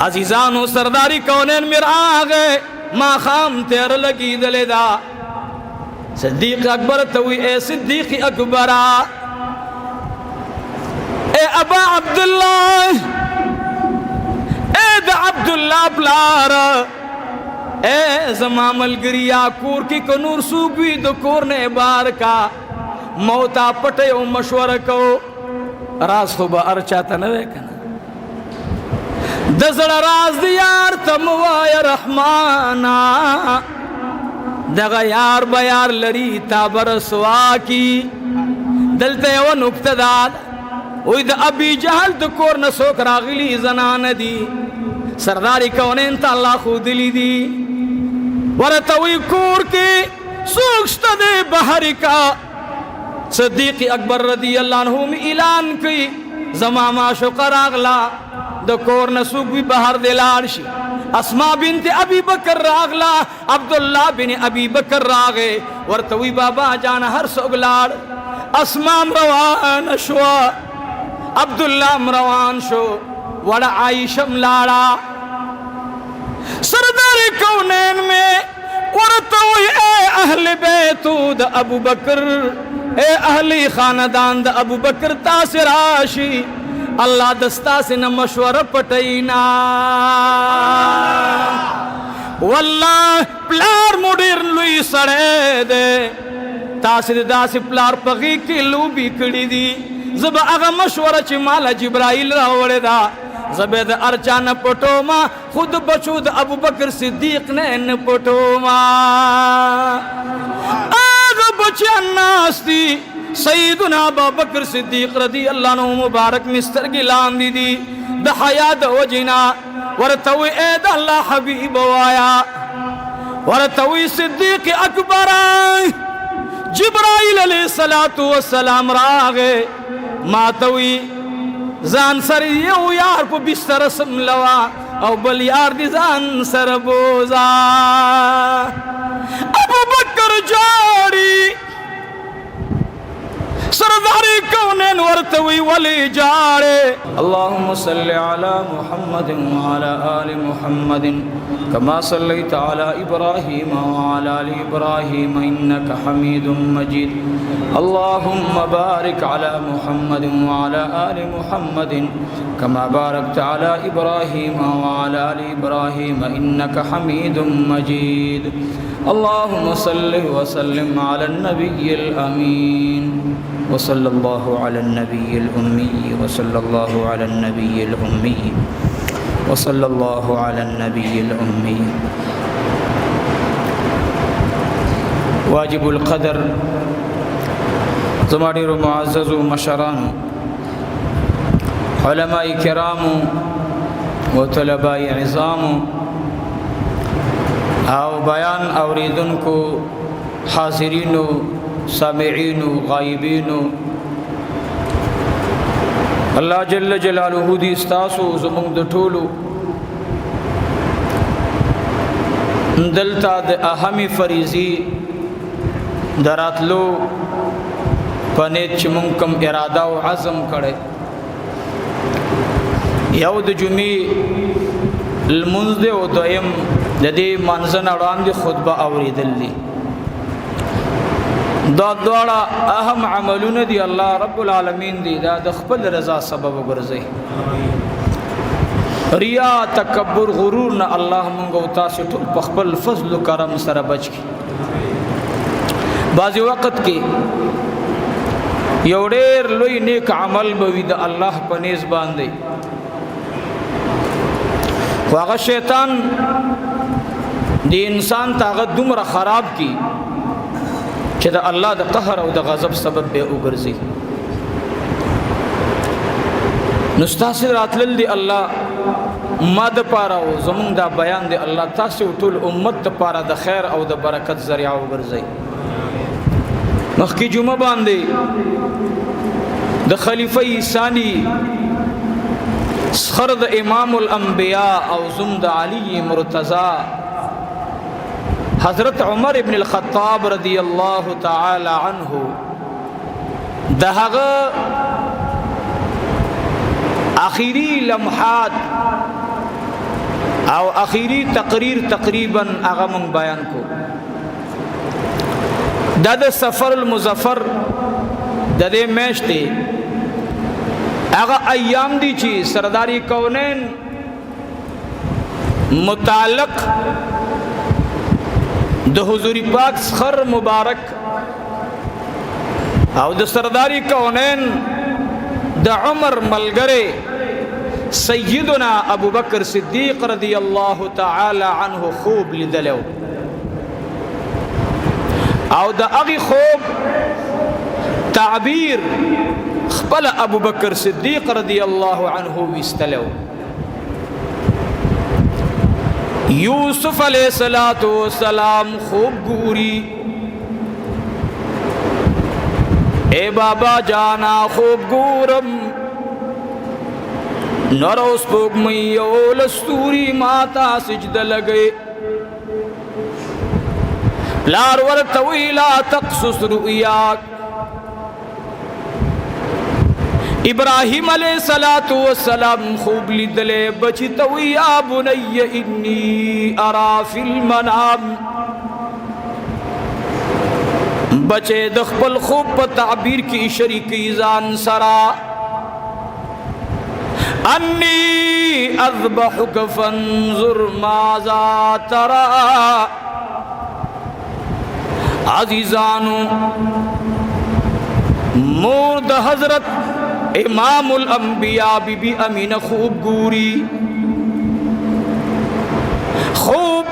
अजीजानो सरदारी कौनैन में आ गए माँ खाम तेर लगी दलेदा सिद्दीक अकबर तवी ए सिद्दीक अकबरा ए अबा अब्दुल्ला ए द अब्दुल्ला प्लार ए जमामल गिरिया कूर की कनूर सूबी दो कोर ने बार का मौता पटे ओ मशवर को राज खुबा अर्चा तनवे कना दजड़ राज दियार तमवाय रहमाना दगा यार बयार लरी ताबर सवा की दलते व नुक्तदाद उद अबी जहल तो कोर न सोक रागिली जनान दी सरदारी कौनैन ता अल्लाह खुदली दी वरतवी कोर के सूक्ष्त दे बहरी का सिद्दीक अकबर रदी अल्लाह अन्हु में ऐलान की जमामा शुकर अगला द कोर नसूक भी बाहर दिलारशी अस्मा बिनते अबी बकर रागला अब्दुल्ला बिन अबी बकर रागे वरतवी बाबा जान हर सोगलाड़ अस्मा रवान शो अब्दुल्ला रवान शो वड़ा आयशम लाड़ा सरदार कौनैन में वरतवी ए अहले बैतूद अबू बकर ए अहली खानदान द अबू बकर तासिराशी अल्लाह दस्ता से न मशवर पटैना वल्लाह प्लार मुडीर लुई सड़े दे तासिर दास प्लार पगी की लू बिकड़ी दी जब अगा मशवर चिमाला जिब्राइल रावड़े दा जबेद अर्चा न पटोमा खुद बचूद अबू बकर सिद्दीक ने न पटोमा आग बचा नास्ती सईदुना अबू बकर सिद्दीक रदी अल्लाह नु मुबारक मिस्तर गिलाम दीदी द हयात वजिना वरतवी ए द अल्लाह हबीब वाया वरतवी सिद्दीक अकबर जिब्राइल अलैहिस्सलातु वस्सलाम रागे मातवी जान सर यो यार को बिस्तर समलवा और बल यार दी जान सर बोजा अबू बकर जारी सरदारी कौनैन वरतवी वली जाड़े अल्लाहुम्मा सल्लि अला मुहम्मदिन व अला आलि मुहम्मदिन कमा सल्लैता अला इब्राहीम व अला आलि इब्राहीम इन्नका हमीदुम मजीद अल्लाहुम्मा बारिक अला मुहम्मदिन व अला आलि मुहम्मदिन कमा बारकता अला इब्राहीम व अला आलि इब्राहीम इन्नका हमीदुम मजीद अल्लाहुम्मा सल्लि व सल्लिम अला नबिय्यिल अमीन वसल्लल्लाहु अला नबिय्यिल उम्मी वसल्लल्लाहु अला नबिय्यिल उम्मी वसल्लल्लाहु अला नबिय्यिल उम्मी वाजिबुल क़दर ज़मादिर मुअज़्ज़ज़ मशरान उलमाए किराम व तलबाए इज़ाम आओ बयान औरीदुन को हाज़िरीन सामिईन गायबीन अल्लाह जल्ल जलालुहु दी स्तासु ज़मुंग द ठोलु दलता द अहमी फरीज़ी दरातलो पनेत चमुंकम इरादा व आज़म करे यौद जुमी मुंज़ व दयम जदे मंजन अड़ान दी खुतबा औरीदल्ली द्वारा अहम अमलुन दी अल्लाह रब्बुल आलमीन दी दा खपल रज़ा सबब गुरज़ई रिया तकब्बुर गुरूर न अल्लाह मंगो तासे तो पखपल फज़ल करम सर बच की बाज़ी वक़्त के यौडेर लोई नेक अमल बविद अल्लाह पनेज़ बांधे वाग़ शैतान दी इंसान ताकत दुमरा ख़राब की कि अल्लाह द कहर और द गज़ब सबब बे उगरजी नुस्तासिर रातल दी अल्लाह मद पारा ओ ज़मुंग दा बयान दे अल्लाह तासे उतुल उम्मत पारा द खैर और द बरकत ज़रिया उगरजी मखकी जुमा बांधे द खलीफा ईसानी खरद इमामुल अंबिया और ज़ुम्द अली मुर्तज़ा हज़रत उमर इब्न अल-ख़त्ताब रदी अल्लाह ताला अन्हु दहग आखिरी लम्हात او اخیری تقریر تقریبا هغه مونږ بیان کو دا د سفر المظفر د دې میاشتې هغه ایام دي چې سرداری کونین متعلق د حضور پاک خر مبارک او د سرداری کونین د عمر ملګری سیدنا ابو بکر صدیق رضی الله تعالی عنه خوب لیدلو او د هغه خوب تعبیر خپل ابو بکر صدیق رضی الله عنه وستلو یوسف علیہ الصلوۃ والسلام خوب ګوري اے بابا جانا خوب ګورم نروس پوگ میو لستوری ماتا سجدہ لگے پلار ورتوی لا تقصص رؤیاک ابراہیم علیہ السلام خوب لیدلے بچی توی یا بنی انی ارا فی المنام بچے دخپل خوب پا تعبیر کی شریکی زان سرا انی اذبحک فانظر ماذا ترى عزیزانو مورد حضرت امام الانبیاء بی بی امین خوب گوری خوب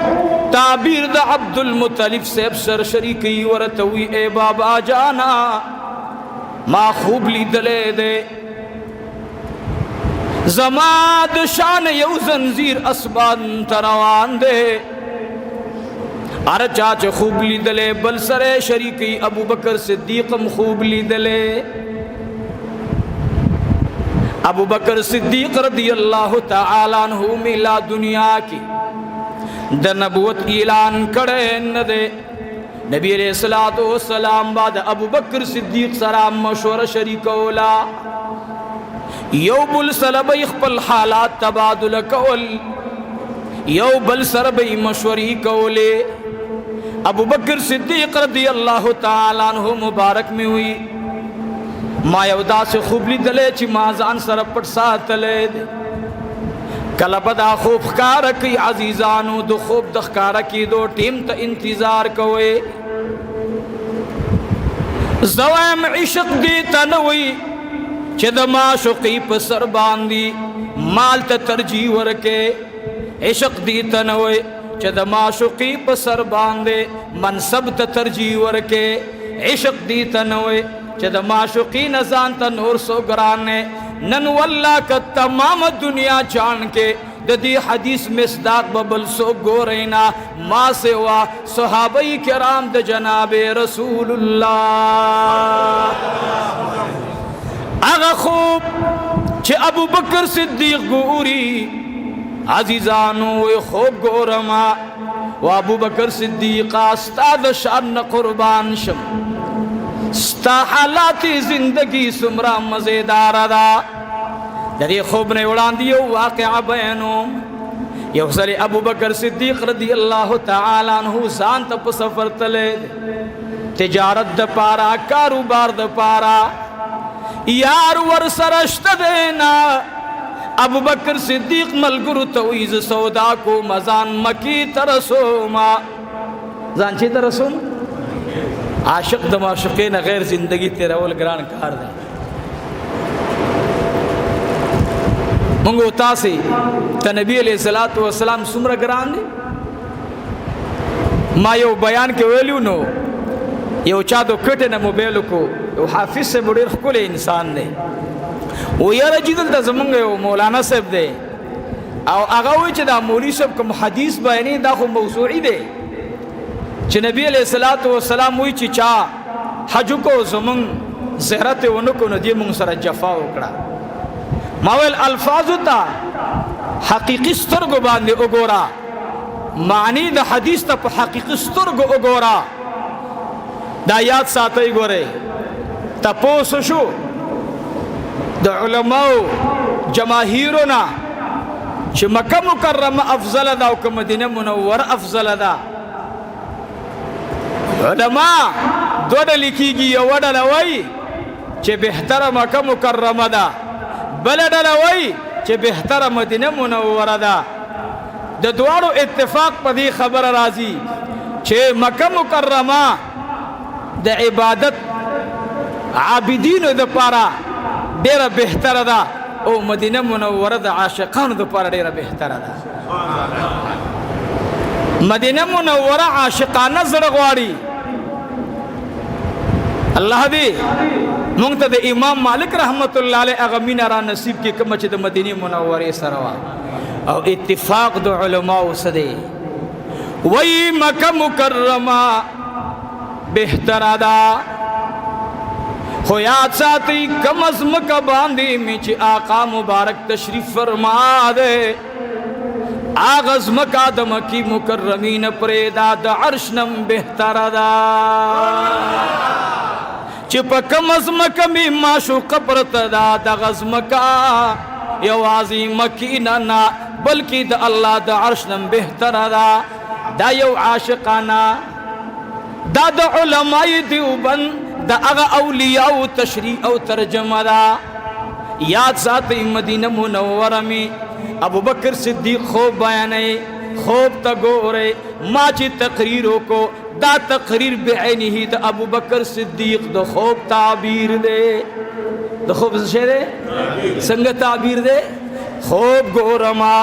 تعبیر دا عبد المطلب سیب سر شریکی ورتوی اے بابا جانا ما خوب لی دلے دے زماد شان یو زنزیر اسبان تروان دے ار چاچ خوب لی دلے بل سر شریکی ابو بکر صدیقم خوب لی دلے ابو بکر صدیق رضی اللہ تعالی عنہ ملا دنیا کی د نبوت اعلان کڑے ندے نبی علیہ السلام بعد ابو بکر صدیق سلام مشور شریکولا یو بل سربی خپل حالات تبادل کول یو بل سربی مشوری کولے ابو بکر صدیق رضی اللہ تعالی عنہ مبارک میں ہوئی ما یودا سے خوب لی دلے چی مازان سر پٹ ساتلے دے کلبدا خوب خکارکی عزیزانو دو خوب دخکارکی دو ٹیم تا انتظار کوئے زوائم عشق دیتا نوئی چه دا معشقی پسر باندی مال تا ترجیح ورکے عشق دیتا نوئی چه دا معشقی پسر باندے منصب تا ترجیح ورکے عشق دیتا نوئی چه دا معشقی نزان تا نور سو گرانے نن واللہ کا تمام دنیا جان کے دی حدیث مصداق ببل سو گورینا ما سوا صحابہ کرام دا جناب رسول اللہ اگا خوب چه ابو بکر صدیق گوری عزیزانو خوب گورما و ابو بکر صدیق استاد شان قربان شم ستا حالات زندگی سمرا مزیدار دا دری خوب نے اڑان دیو واقعہ بیانو یو سری ابو بکر صدیق رضی اللہ تعالی عنہ سان تپ سفر تلے تجارت دا پارا کاروبار دا پارا یار ور سرشت دینا ابو بکر صدیق ملگرو تویز سودا کو مزان مکی ترسو ما زان چی ترسو عاشق دا معشقین غیر زندگی تیرا والگران کار دا منگو تاسی تا نبی علیہ السلام سمرہ گران دی ما یو بیان کے ویلیو نو یو چادو کٹے نا موبیلو کو یو حافظ سے بڑیر خکول انسان دے وہ یار جیدل دا زمانگا یو مولانا صاحب دے او اگاوی چه دا مولی صاحب کم حدیث بیانی دا خو موضوعی دے چه نبی علیہ السلام وی چه چا حجو کو زمان زہرت ونکو ندی منگ سر جفا اکڑا ماویل الفاظو تا حقیقی سترگو باندے اگورا معنی دا حدیث تا پا حقیقی سترگو اگورا دا یاد ساتھائی گورے تا پوسو شو دا علماء جماہیرونا چې مکه مکرمه افضل ده او که مدینه منوره افضل ده. علما دو ډلې کېږي، یوه ډله وایي چې بهتره مکه مکرمه ده، بله ډله وایي چې بهتره مدینه منوره ده. د دواړو اتفاق په دې خبره راځي چې مکه مکرمه د عبادت عابدینو دپاره ډېره بهتره ده او مدینه منوره د عاشقانو دپاره ډېره بهتره ده. مدینه منوره عاشقانه زړه غواړي. الله دې مونږ ته د امام مالک رحمت الله علیه هغه مینه را نصیب کړي کومه چې د مدینې منورې سره وه. او اتفاق د علماو څه دی؟ وایي مکه مکرمه بهتره ده، خو یاد ساتئ کم از مکه باندې مې چې آقا مبارک تشریف فرما دی، هغه ځمکه د مکې مکرمې نه پرېږده، د عرش نم بهتره ده. چې په کومه ځمکه مې معشوقه پرته ده، دغه ځمکه یوازې مکې نه بلکې د الله د عرش نم بهتره ده. دا یو عاشقانه، دا د علمای دیوبند د هغه اولیاءو تشریح او ترجمه ده. یاد ساتئ مدینه منوره میں ابو بکر صدیق خوب بیانئے، خوب تا گورے ما چی تقریروں کو دا تقریر بعینی ہی دا ابو بکر صدیق دا خوب تعبیر دے. دا خوب سے دے سنگ تعبیر دے خوب گورما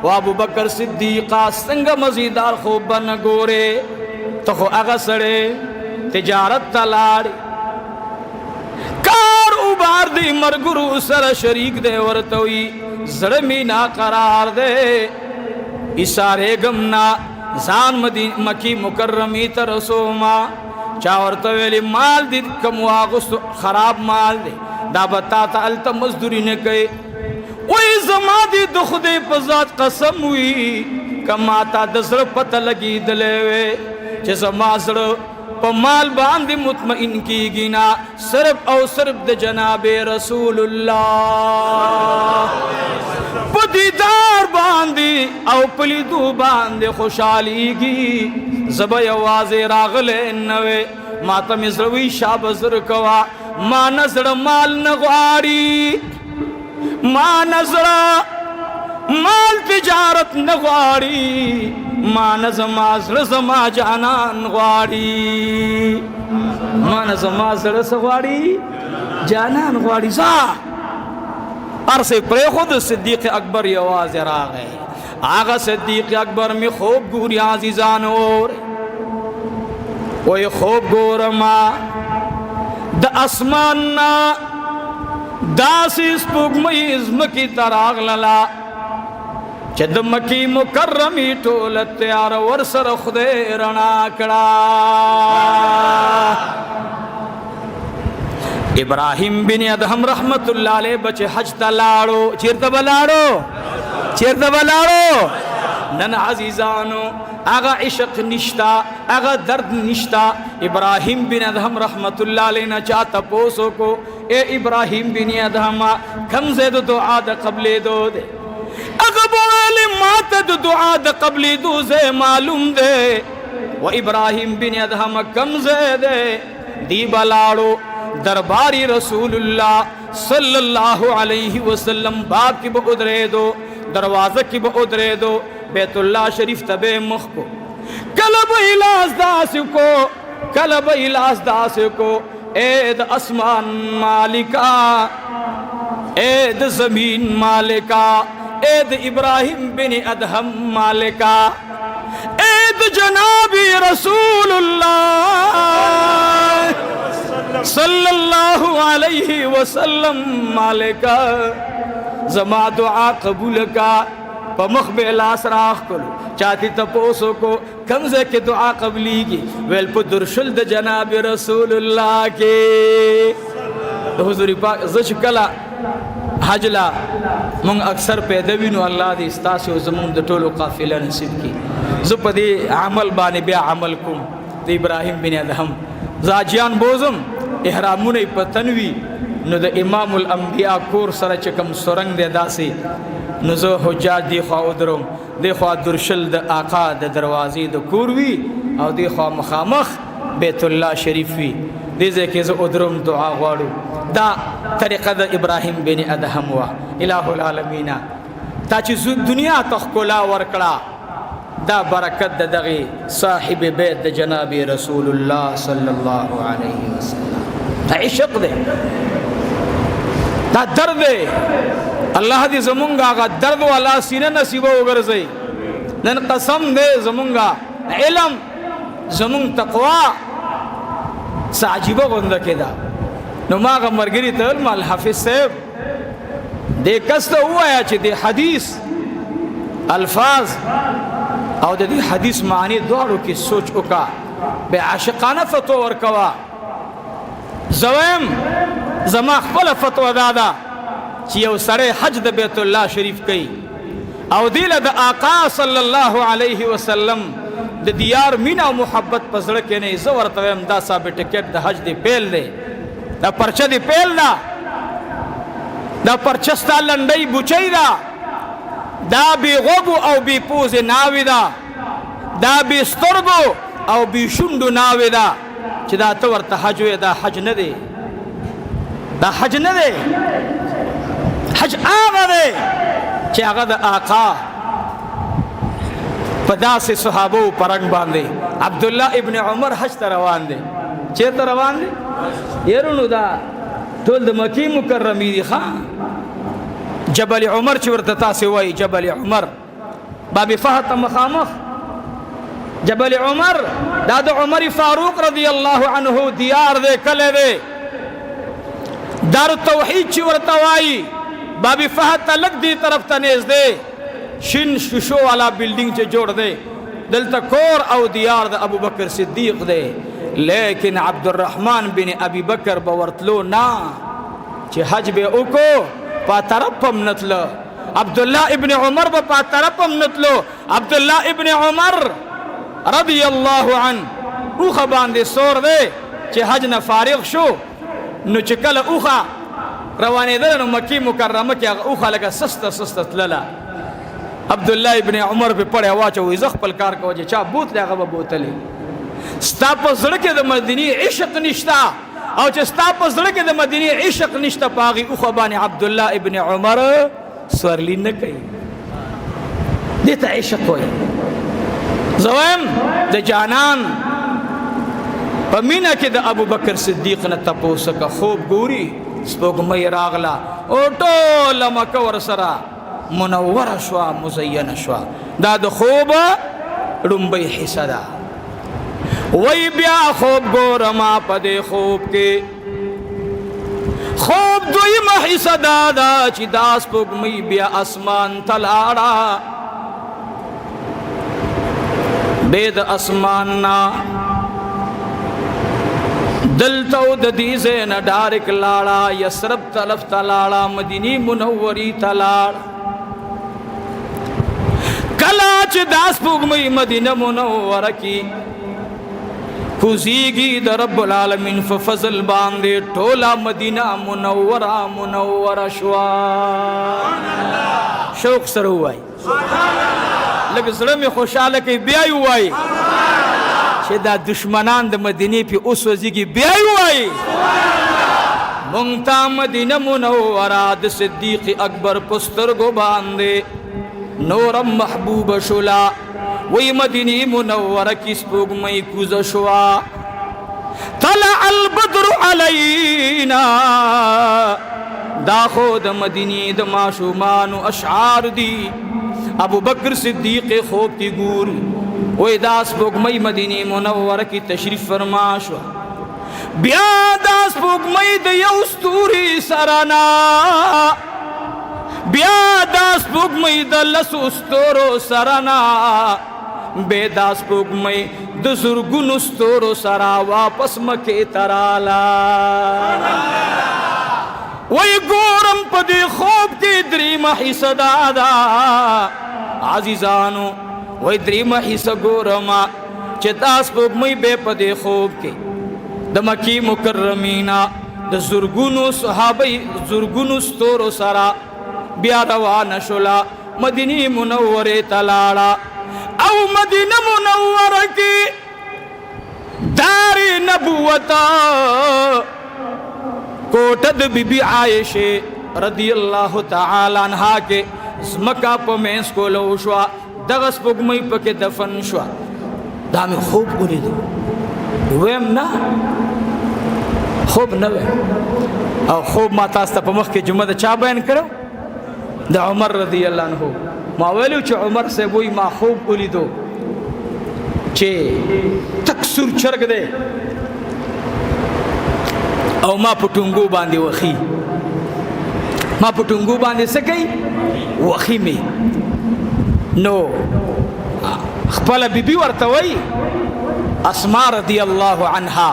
و ابو بکر صدیقہ سنگ مزیدار خوب بن گورے تو خو اغسڑے تجارت تلاڑی کار اوبار دی مرگرو سر شریک دے ورتوی زرمی نا قرار دے اسارے گمنا زان مکی مکرمی ترسوما چاورتویلی مال دی کم واغستو خراب مال دے دا بتا تا علتا مزدوری نکے وی زما دی دخ دے پزاد قسم ہوئی کما تا دزر پتہ لگی دلیوے چه زما زر پا مال باندی مطمئن کی گینا صرف او صرف د جناب رسول اللہ پا دیدار باندی او پلیدو باندی خوشحالی گی زبا یواز راغلے نوے ماتا مزروی شاب زر کوا ما نظر مال نغواری ما نظر مال تجارت نغواری ما نظم آزر زما جانان غواری ما نظم آزر سغواری جانان غواری زا عرصے پرے خود صدیق اکبر یواز راغے آغا صدیق اکبر میں خوب گوری عزیزان اور وی خوب گورما دا اسماننا دا سیس پوگمئی ازمکی تراغ للا چد مکی مکرمی ٹولت تیار ورسر خدے رنا کڑا ابراہیم بن ادہم رحمت اللہ علیہ بچے حج تلاڑو چیرتا بلاڑو نن عزیزانو آغا عشق نشتا آغا درد نشتا ابراہیم بن ادہم رحمت اللہ علیہ نہ چاہتا پوسو کو اے ابراہیم بن ادہم کم زید دعا دا قبل دو دے اقبالی ماتد دعا دا قبلی دوزے معلوم دے و ابراہیم بن ادہم کم زیدے دی بلاڑو درباری رسول اللہ صلی اللہ علیہ وسلم باب کی با ادرے دو دروازہ کی با ادرے دو بیت اللہ شریف تبے مخ کو کلب علاس داس کو اید اسمان مالکا اید زمین مالکا اید ابراہیم بن ادہم مالکا اید جناب رسول اللہ صلی اللہ علیہ وسلم مالکا زما دعا قبول کا پا مخبے لاس راخ کلو چاہتی تپوسو کو کمزے کے دعا قبلی گی ویل پا درشل دا جناب رسول اللہ کے حضوری پاک زچ کلا حجلا منگ اکثر پیدوینو اللہ دی استاسی و زمون دا ٹولو قافلہ نصیب کی زپا دی عمل بانی بیا عمل کم دی ابراہیم بن ادہم زاجیان بوزم احرامونی پا تنوی نو دا امام الانبیاء کور سر چکم سرنگ دے داسی نو زه حجاج دی خوا ودرم دی خوا درشل د آقا د دروازې د کور وي او دی خوا مخامخ بیت الله شریف وي دې ځای کې زه ودرم دعا غواړو دا طریقه د ابراهیم بن ادهم وا الہ العالمین تا چې دنیا ته ښکلا ورکړه دا برکت د دغه صاحب بیت د جناب رسول الله صلی الله علیه وسلم دا عشق دی دا درد دی الله دې زمونږ هغه درد والا سینه نصیب وګرځي نن قسم دې زمونږ علم زمونږ تقوا سعجيبه غونډه کېده نو ما هغه مرګري ته مال حافظ صاحب دې کسته وایا چې دې حدیث الفاظ او د دې حدیث معنی دواړو کې سوچ وکا به عاشقانه فتوا ورکوا زویم زما خپل فتوا دادا چې یو سړی حج د بیت الله شریف کوي او دیل د آقا صلی الله علیه وسلم د دیار مینا او محبت پزړه کې نه زو ورته هم دا ثابت ټیکټ د حج دی پیل دی دا پرچه دی پیل دا پرچستا لنډي بوچي دا بی غوګو او بی پوز ناوی دا بی سترګو او بی شوندو ناوی دا چې دا ته ورته حج وې دا حج نه دی دا حج نه دی حج هغه دی چې هغه د آقا په داسې صحابو پرنګ باندې عبد الله ابن عمر حج ته روان دی چیرته روان دی يرونو دا ټول د مکی مکرمه دي ښا جبل عمر چې ورته تاسو وایي جبل عمر باب فهد مخامخ جبل عمر دا د عمر فاروق رضی الله عنه دیار دے کله دے دار توحید چې ورته وایي باب فهد تلک دی طرف ته نيز دے شین ششو والا بلډینګ چې جوړ دے دلته کور او دیار د ابو بکر صدیق دے لیکن عبد الرحمن بن ابي بکر بورتلو نا چې حج به وکړو پا طرفم نتلو عبد الله ابن عمر پا طرفم نتلو عبد الله ابن عمر رضی الله عنه اوخه باندې سور دی چې حج نه فارغ شو نو چې کله اوخه روانېدل نو مکی مکرمه کې هغه اوخه لکه سسته تلله عبد الله ابن عمر په پړې واچو زه خپل کار کوم چې چا بوت دی هغه به بوتلې ستا په زړه کې د مدینه عشق نشتا او چې ستا په زړه کې د مدینه عشق نشته پاغي اوخه باندې عبد الله ابن عمر سورلی نه کوي دې ته عشق وایي زویم د جانان په مینا کې د ابو بکر صدیق نه تاسو کا خوب ګوري سپوږمۍ راغلا او ټول مکه ور سره منوره شو مزینه شو دا د خوب ډومبۍ حصہ ده وی بیا خوب ګورما پدې خوب کې خوب دویمه حصہ دا چې داس پګمې بیا اسمان تلاړه بيد اسمان نا دلتو د دې زین ډارک لاړه یسرب طرف تلاړه مدینی منوري تلاړ کلا چې داس پګمې مدینه منوره کې کوزیگی در رب العالمین ففضل باندې ټولا مدینہ منوره شوا شوق سره وای لکه زړه می خوشاله کوي بیا وای چې دا دشمنان د مدینه په اوس وځيږي بیا وای مونږ ته مدینہ منوره د صدیق اکبر پسترګو باندې نورم محبوب شولا وی مدینی منورہ کی سپوږمۍ کوزه شوا طلع البدر علینا دا خود مدینی د معشومان اشعار دی ابو بکر صدیق خوب کی ګور وی دا سپوږمۍ مدینی منورہ کی تشریف فرما شو بیا دا سپوږمۍ د یو ستوري سرانا بیا دا سپوږمۍ د لسو ستورو سرانا بیداس پوگمئی د زرگونو ستورو سرا واپس مکے ترالا وی گورم پدی خوب کی دریم حصہ دادا عزیزانو وی دریم حصہ گورما چتاس پوگمئی بے پدی خوب کی د مکی مکرمینا د زرگونو صحابی زرگونو ستورو سرا بیا روان شولا مدینی منوره تلاړه او مدینه منوره کې دار نبوت کوټه د بیبي عائشه رضی الله تعالی عنها کې زمکا په مینس کولو شو دغه سپوږمۍ پکې دفن شو دا مې خوب ولید ویم نه خوب نه او خوب ما تاسو ته په مخ کې جمعه د چا بیان کړو د عمر رضی الله عنه ما ویلو چې عمر صاحب وی ما خوب ولیدو چې تک سور چرګ دی او ما پټونګو باندې وخی ما پټونګو باندې څه کوي وخی می نو خپل بیبي ورته وی اسماء رضی الله عنها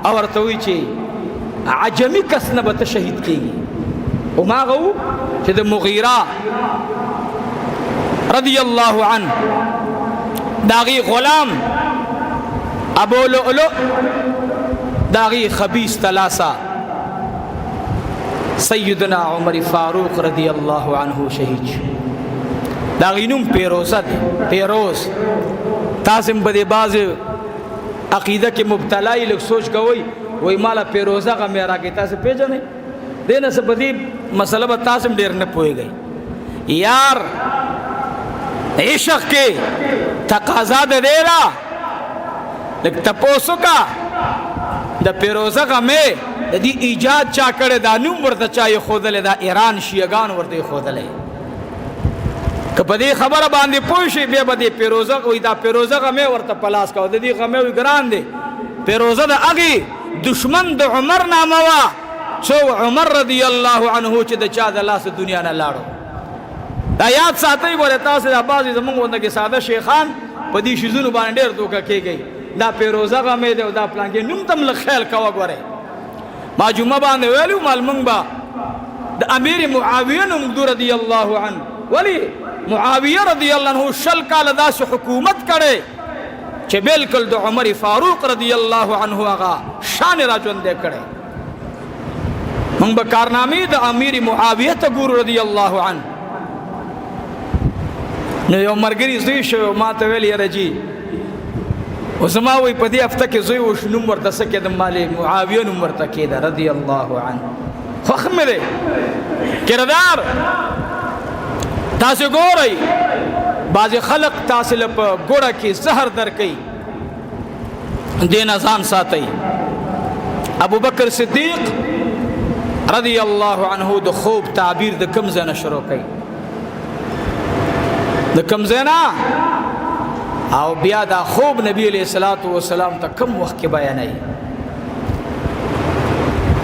او ورته وی چې عجمی کس نه به شهید کیږي او ما غو چې د مغیره رضی الله عنه داغي غلام ابو لؤلؤ داغي خبیث ثلاثه سیدنا عمر فاروق رضی الله عنه شهید داغي نوم پیروز دی پیروز تاسم بده باز عقیده کې مبتلا لک سوچ کوي وای مالا پیروزه غ مې راګی تاسو پیژنې دینه څه بدی مسله به تاسو ډیر نه پويږي یار عشق کې تقاضا ده دیرا لک تپوسو کا د پیروزه غ مې د دې ایجاد چا کړه دا نوم ورته چا یې خودل دا ایران شیعاګان ورته خودلې کپدې خبره باندې پوښي به بده پیروزه وې دا پیروزه غ مې ورته پلاس کا د دې غ مې وی ګران دي پیروزه د اغي دشمن د عمر نامه وا چو عمر رضی الله عنه چې د چا د لاس دنیا نه لاړو دا یاد ساتي ګوره تاسو د بازي زمونږ ونده ساده شیخان په دې شیزونو باندې ډېر دوکه کېږي دا پیروزه غ مې دی او دا پلان کې نوم تم له خیال کاوه ګوره ما جمعه باندې ویلو مال مونږ با د امیر معاویه نوم رضی الله عنه ولی معاویه رضی الله عنه شل کال داس حکومت کړي چې بالکل د عمر فاروق رضی الله عنه هغه شان را ژوند کړي مونږ به کارنامې د امیر معاویه ته ګورو رضی الله عنه نو یو مرګري زوی شو ما ته ویل یاره جی وزما وی په دې هفته کې زوی وش نوم ورته څه کې د مالې معاویه نوم ورته کېده رضی الله عنه خوښ مې دی کردار تاسو ګورئ بعض خلق تاسو له په ګوړه کې زهر درکې دین ځان ساتي ابو بکر صدیق رضی الله عنه د خوب تعبیر د کم زنه شروع کړي د کم زنه او بیا دا خوب نبی علیہ الصلوۃ والسلام ته کم وخت کې بیانای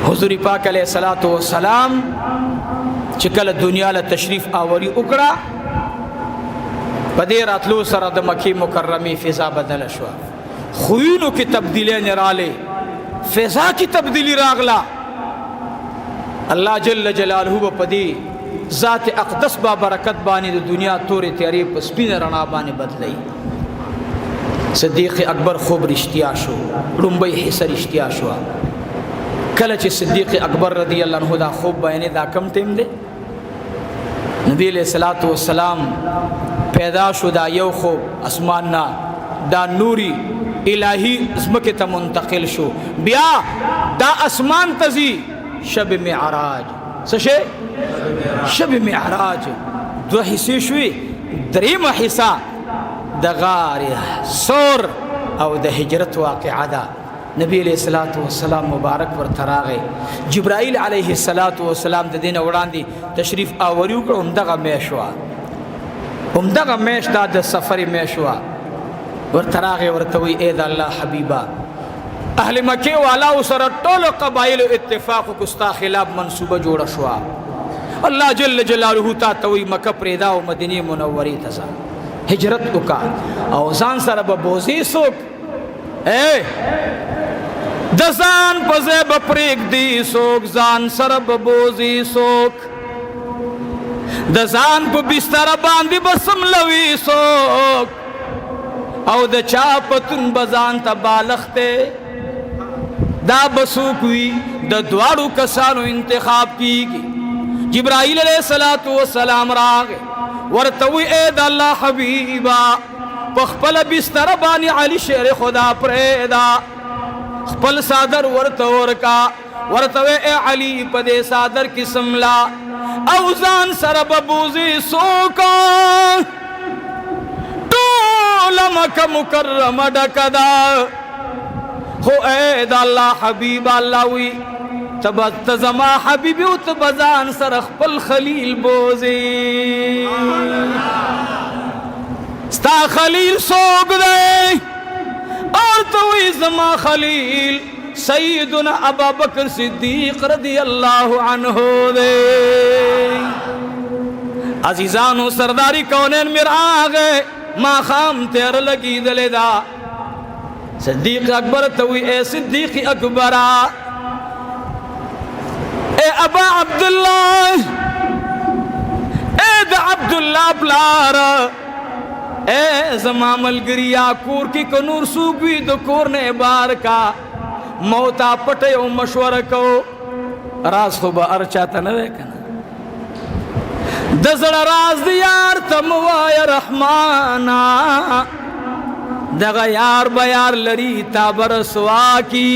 حضور پاک علیہ الصلوۃ والسلام چې کله دنیا له تشریف آوری وکړه پدې راتلو سره د مکی مکرمه فضا بدل شو خوینو کې تبدیلی نه رااله فضا کې تبدیلی راغلا الله جل جلاله پدې ذات اقدس با برکت باندې د دنیا تورې تیاری په سپین رڼا باندې بدلای صدیق اکبر خوب رښتیا شو لومبي حصہ رښتیا شو کله چې صدیق اکبر رضی الله عنه دا خوب بیانې دا کم ټیم دی نبی علیہ الصلوۃ والسلام پیدا شو دا یو خوب اسمان نا دا نوري الہی زمکه ته منتقل شو بیا دا اسمان تزي شب معراج څه شب معراج دو حصے شوي دریم حصہ د غار سور او د هجرت واقعه ده نبی علیہ الصلوۃ والسلام مبارک ور تراغه جبرائیل علیہ الصلوۃ والسلام د دین وړاندې تشریف آوریو کړه همدغه میش دا د سفر میشوا ور تراغه ورته وی اے د الله حبیبا اهل مکه والا سره ټول قبایل اتفاق کو استا خلاف منصوبه جوړ شو الله جل جلاله تا توي مکه پرېدا او مدینه منوره ته هجرت وکا او ځان سره به بوزي سوک اے د ځان په ځای به پرېږدي څوک ځان سره به بوزي څوک د ځان په بستر باندې به سملوي څوک او د چا پتون به ځان ته بالښتې دا به څوک وي د دواړو کسانو انتخاب کیږي जिब्राइल अलैहिस्सलातु वस्सलाम राग वर्तवी ए द अल्लाह हबीबा पखपल बिस्तर बानी अली शेर खुदा प्रेदा खपल सादर वर्तवर का वर्तवे ए अली पदे सादर किस्मला औजान सरब बूजी सोका टोलमक मुकर्रम डकदा हो ए द अल्लाह हबीबा अल्लाहवी तब तजमा हबीबी उतबजान सर खपल खलील बोजी स्ता खलील सोग दे और तो इज़मा खलील सैयदुना अबू बकर सिद्दीक रदी अल्लाह अन्हु दे अजीजानो सरदारी कौनैन मेरा गए माँ खाम तेर लगी दलेदा सिद्दीक अकबर तो ए सिद्दीक अकबरा ए अबा अब्दुल्ला ए द अब्दुल्ला ब्लारा ए जमामल गिरिया कूर की कनूर सूबी दो कोर ने बार का मौता पटे ओ मशवर को राज खुबा अर्चा तनवे कना दजड़ राज दियार तमवाय रहमाना दगा यार बयार लरी ताबर सुआ की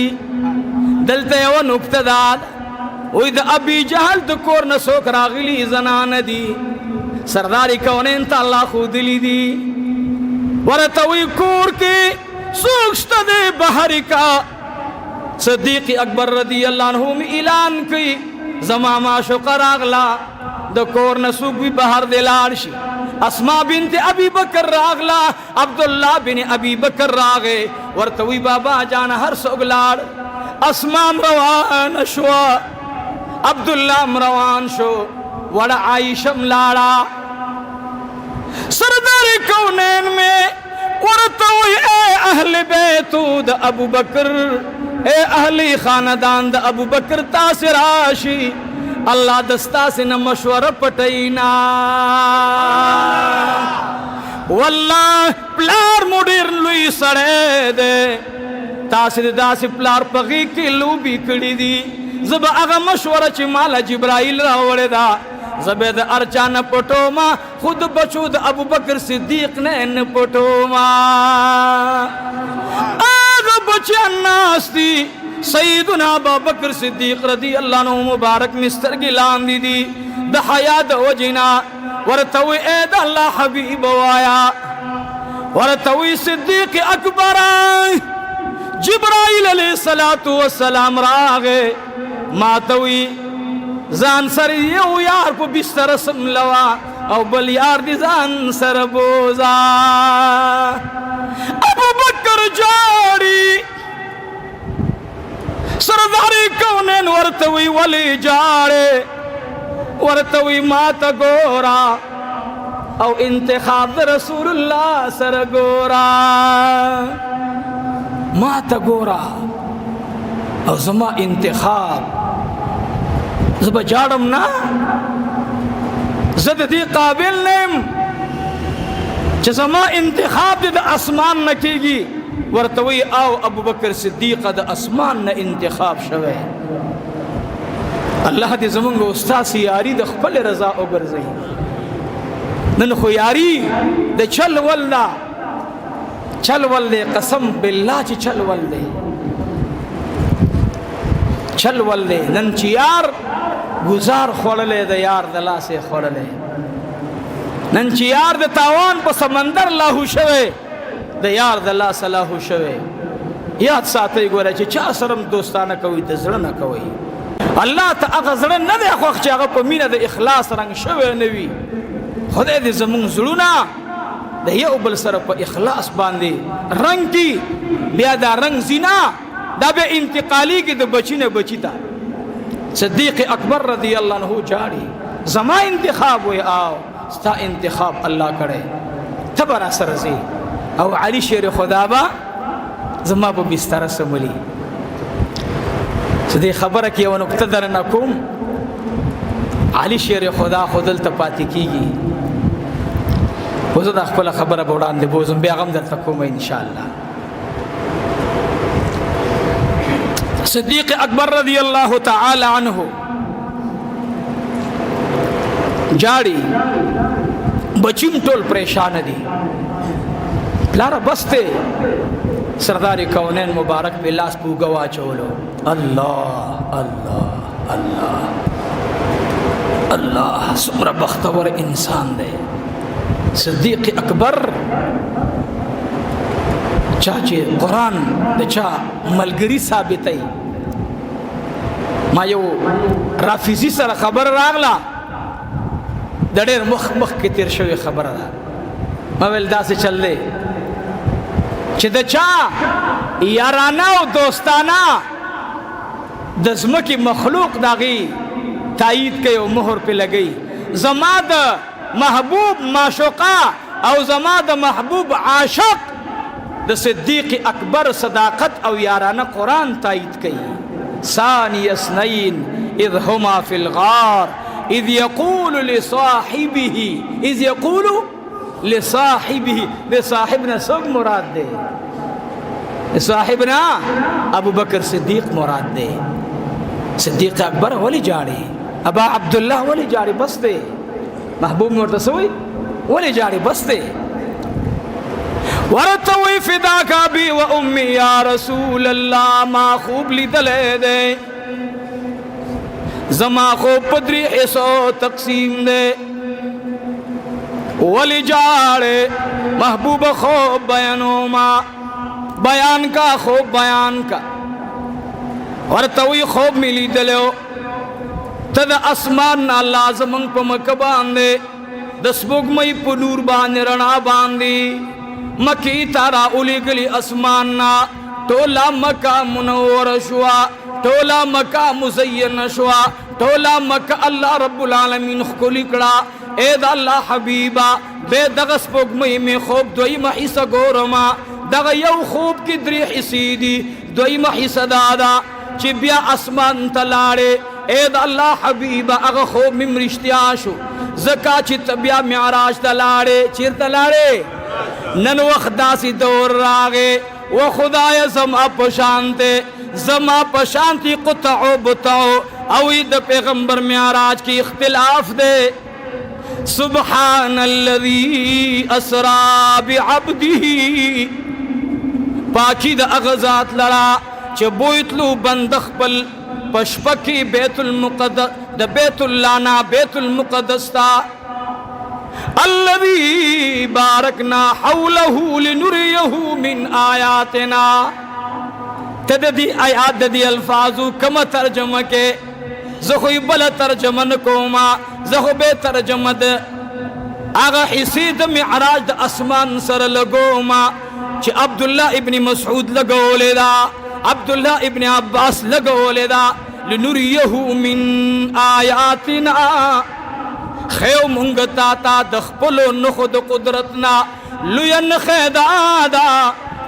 दलते व नुक्तदाद उद अबी जहल द कोर न सोक रागिली जनान दी सरदारी कौनैन ता अल्लाह खुदली दी वरतवी कूर के सूक्ष्म दे बहरी का सिद्दीक अकबर रदी अल्लाह अन्हु में ऐलान की जमामा शुकर आगला द कोर नसूक भी बहर दे लाड़शी अस्मा बिनते अबी बकर रागला अब्दुल्ला बिन अबी बकर रागे वरतवी बाबा जान हर सोगलाड़ अस्मा रवान शुआ अब्दुल्ला रवान शो वड़ा आयशम लाड़ा सरदारी कौनैन में वरतवी ए अहल बैतूद अबू बकर ए अहली खानदान द अबू बकर तासिराशी अल्लाह दस्ता से न मशवरा पटैना वल्लाह प्लार मुडीर लुई सड़े दे तासिर दास प्लार पगी की लूबी कड़ी दी जब अगा मशवरा चिमाला जिब्राइल रावड़े दा जबेद अर्चा न पटोमा खुद बचूद अबू बकर सिद्दीक ने न पटोमा आग बचा नास्ती सईदुना अबू बकर सिद्दीक रदी अल्लाह अन्हु मुबारक मिस्तर की लान दी द हयात वजिना वरतवी ए द अल्लाह हबीब वाया वरतवी सिद्दीक अकबर जिब्राइल अलैहिस्सलातु वस्सलाम रागे मातवी जान सर ये यार को बिस्तर समलवा और बल यार दी जान सर बोजा अबू बकर जाड़ी सरदारी कौनैन वर्तवी वली जाड़े वर्तवी माता गोरा और इंतखाब रसूलुल्लाह सर गोरा माता गोरा और जमा इंतखाब जब जाड़म ना जदी काबिल नेम जमा इंतखाब द आसमान न कीगी वर्तवी आओ अबू बकर सिद्दीक द आसमान न इंतखाब शवे अल्लाह दे जमंग उस्ताद सी यारी द खपल रजा ओगर जही नन खो यारी द चल वल्ला कसम बिल्लाह च चल वल्ले नन चियार गुजार खोड़ले द यार दला से खोड़ले नन चियार द तावान पर समंदर लाहू शवे द यार दला सलाहू शवे याद साथे गोरे चा शरम दोस्ताना कोई दजड़ न कोई अल्लाह त अगजड़ न दे खोख चागा प मीना द इखलास रंग शवे नवी खुदे दे जमुन जुड़ना द ये उबल सर प इखलास बांधे रंग की बियादा रंग जिना दाबे इंतकाली की द बची ने बचीता सिद्दीक अकबर रदी अल्लाह अन्हु जाड़ी जमा इंतखाब हुए आओ स्ता इंतखाब अल्लाह करे तबरा सरजी और अली शेर खुदाबा जमा पर बिस्तर से मिली सदी खबर की वन उक्तदर नकुम अली शेर खुदा खुदल तपाती कीगी खुदा खपल खबर बोड़ान दे बोझम बेगम दर तकुम इंशाअल्लाह सिद्दीक अकबर रज़ी अल्लाह तआला अन्हु जाड़ी बचिम टोल परेशान दी लारा बसते सरदार कौनैन मुबारक पे लाश पूगवा चोलो अल्लाह अल्लाह अल्लाह अल्लाह सुमरा बख्तवर इंसान दे सिद्दीक अकबर चाचे कुरान दचा मलगरी साबित मा यो राफिजी सर खबर रागला दडेर मुख मुख के तेर शवे खबर रा मवेलदा से चल दे चिदचा याराना और दोस्ताना दजम की मखलूक दागी तायीद के मोहर पे लगई जमाद महबूब माशुका और जमाद महबूब आशक द सिद्दीक अकबर सदाकत और याराना कुरान तायीद कई सानी यसनैन इज़ हुमा फिल गार इज़ यक़ूलु लिसाहिबिही इज़ यक़ूलु लिसाहिबिही दे साहिब ने सब मुराद दे साहिब ना अबू बकर सिद्दीक मुराद दे सिद्दीक अकबर वली जाड़ी अबा अब्दुल्ला वली जाड़ी बस दे महबूब मुर्तसवी वली जाड़ी बस दे वरतवी फिदा का भी व उम्मी या रसूल अल्लाह मा खूब लिदले दे जमा को पदरी ऐसो तकसीम दे वली जाड़े महबूब खूब बयानोमा बयान का खूब बयान का वरतवी खूब मिली दलो तद आसमान ना लाजमंग पमक बांधे दसबुग मई पुनूर बांध रणा बांधी मकी तारा उली गली आसमान ना टोला मका मुनव्वर शुआ टोला मका मुज़य्यन शुआ टोला मका अल्लाह रब्बुल आलमीन खुलिकड़ा एद अल्लाह हबीबा बेदगस पुग मई में खूब दोई महिसा गोरमा दग यौ खूब की द्री हिसीदी दोई महिसा दादा चिबिया आसमान तलाड़े एद अल्लाह हबीबा अग खूब मिम रिश्तियाशु जका चितबिया म्याराज तलाड़े चिर तलाड़े नन वखदासी दौर रागे वो खुदाय जमा पशांते जमा पशांति कुताओ बुताओ अवीद पैगंबर म्याराज की इख्तिलाफ दे सुब्हानल्लज़ी असरा बिअब्दिही पाकीद अगजात लड़ा च बोइतलू बंदख पल पशपकी बैतुल मुक़द्दस द बैतुल्लाना बैतुल मुक़द्दस ता अल्लज़ी बारकना हौलहू लिनुरियहू मिन आयातिना तददी आयात ददी अल्फाजु कम तर्जम के ज़खुई बल तर्जमन कोमा ज़खु बे तर्जमद आगा हिसीद मिअराज द आसमान सर लगोमा च अब्दुल्ला इब्न मसऊद लगो लेदा अब्दुल्ला इब्न अब्बास लगो लेदा लिनुरियहू मिन आयातिना खेव मुंगता ता दखपलो नखुद कुदरतना लुयन खेदादा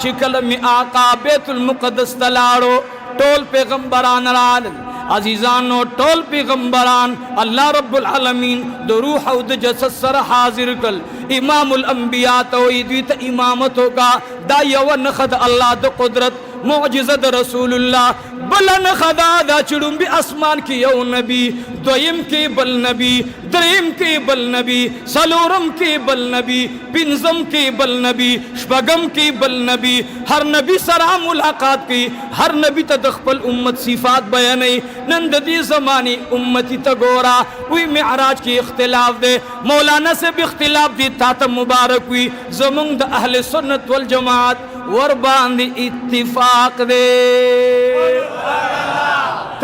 चिकल में आका बैतुल मुक़द्दस तलाड़ो टोल पैगंबरान राल अजीजानो टोल पैगंबरान अल्लाह रब्बुल आलमीन दो रूह उद जसद सर हाजिर कल इमामुल अंबिया तौहीद इमामतों का दायवन खद अल्लाह द कुदरत मुअजिज़त रसूलुल्लाह बलन खदा दा चुड़ुम भी आसमान की यौ नबी दोयम के बल नबी द्रीम के बल नबी सलोरम के बल नबी पिंजम के बल नबी शपगम के बल नबी हर नबी सरा मुलाकात की हर नबी तदखपल उम्मत सिफात बयानी नंददी ज़मानी उम्मती तगोरा हुई मेराज की इख्तिलाफ दे मौलाना से भी इख्तिलाफ दी ताता मुबारक हुई ज़मुंग द अहले सुन्नत वल जमात वर बांधी इत्तिफाक दे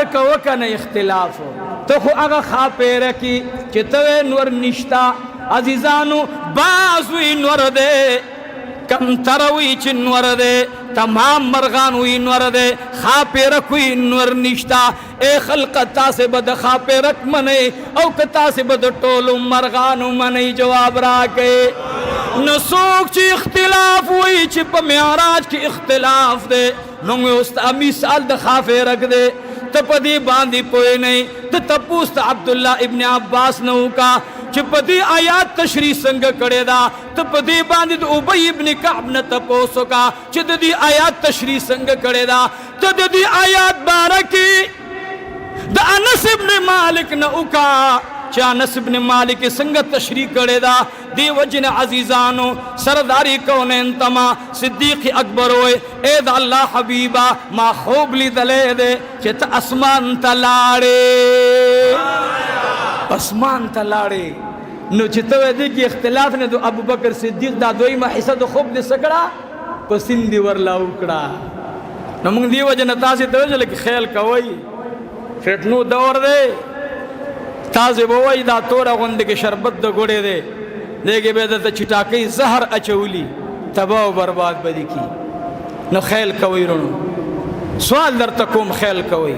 तो वकन इख्तिलाफ हो तो खु अगर खा पेर की चितवे नवर निश्ता अजीजानु बाजुई नवर दे कम तरवी चिन्वर दे तमाम मरगान हुई नवर दे खा पेरक हुई नवर निश्ता ए खलकता से बद खा पेरक मने औकता से बद टोलू मरगान मने जवाब राके नसूक ची इख्तिलाफ हुई चिप म्याराज की इख्तिलाफ दे नोंगे उस्ता मिसाल द खाफे रख दे तपदी बांधी पोए नहीं तो तपूस्त अब्दुल्ला इब्न अब्बास नऊ का चिपदी आयात तशरी संग कड़ेदा तपदी बांधी तो उबई इब्न कअब न तपोसो का चिददी आयात तशरी संग कड़ेदा तददी आयात बारकी द अनस इब्न मालिक न उका चा नसीब ने मालिक संगत तशरीह करे दा दी वजन अजीजानो सरदारी कौनैन तमा सिद्दीक अकबर होए ए दा अल्लाह हबीबा मा खूब ली दले दे चित आसमान तलाड़े आसमान तलाड़े नो चितवे दी की इख्तिलाफ ने तो अबू बकर सिद्दीक दा दोई मा हिस्सा तो खूब दे सकड़ा पसिंदी वरला उकड़ा न मुंग दी वजन तासी तो जले ख्याल कवई फिटनो दौर दे ताजे बोई दा तोड़ा गुंद के शरबत द गोड़े दे देगे बेदत छिटाकई जहर अचौली तबाह बर्बाद बदी की न ख्याल कवई रोनो सवाल दर तकुम ख्याल कवई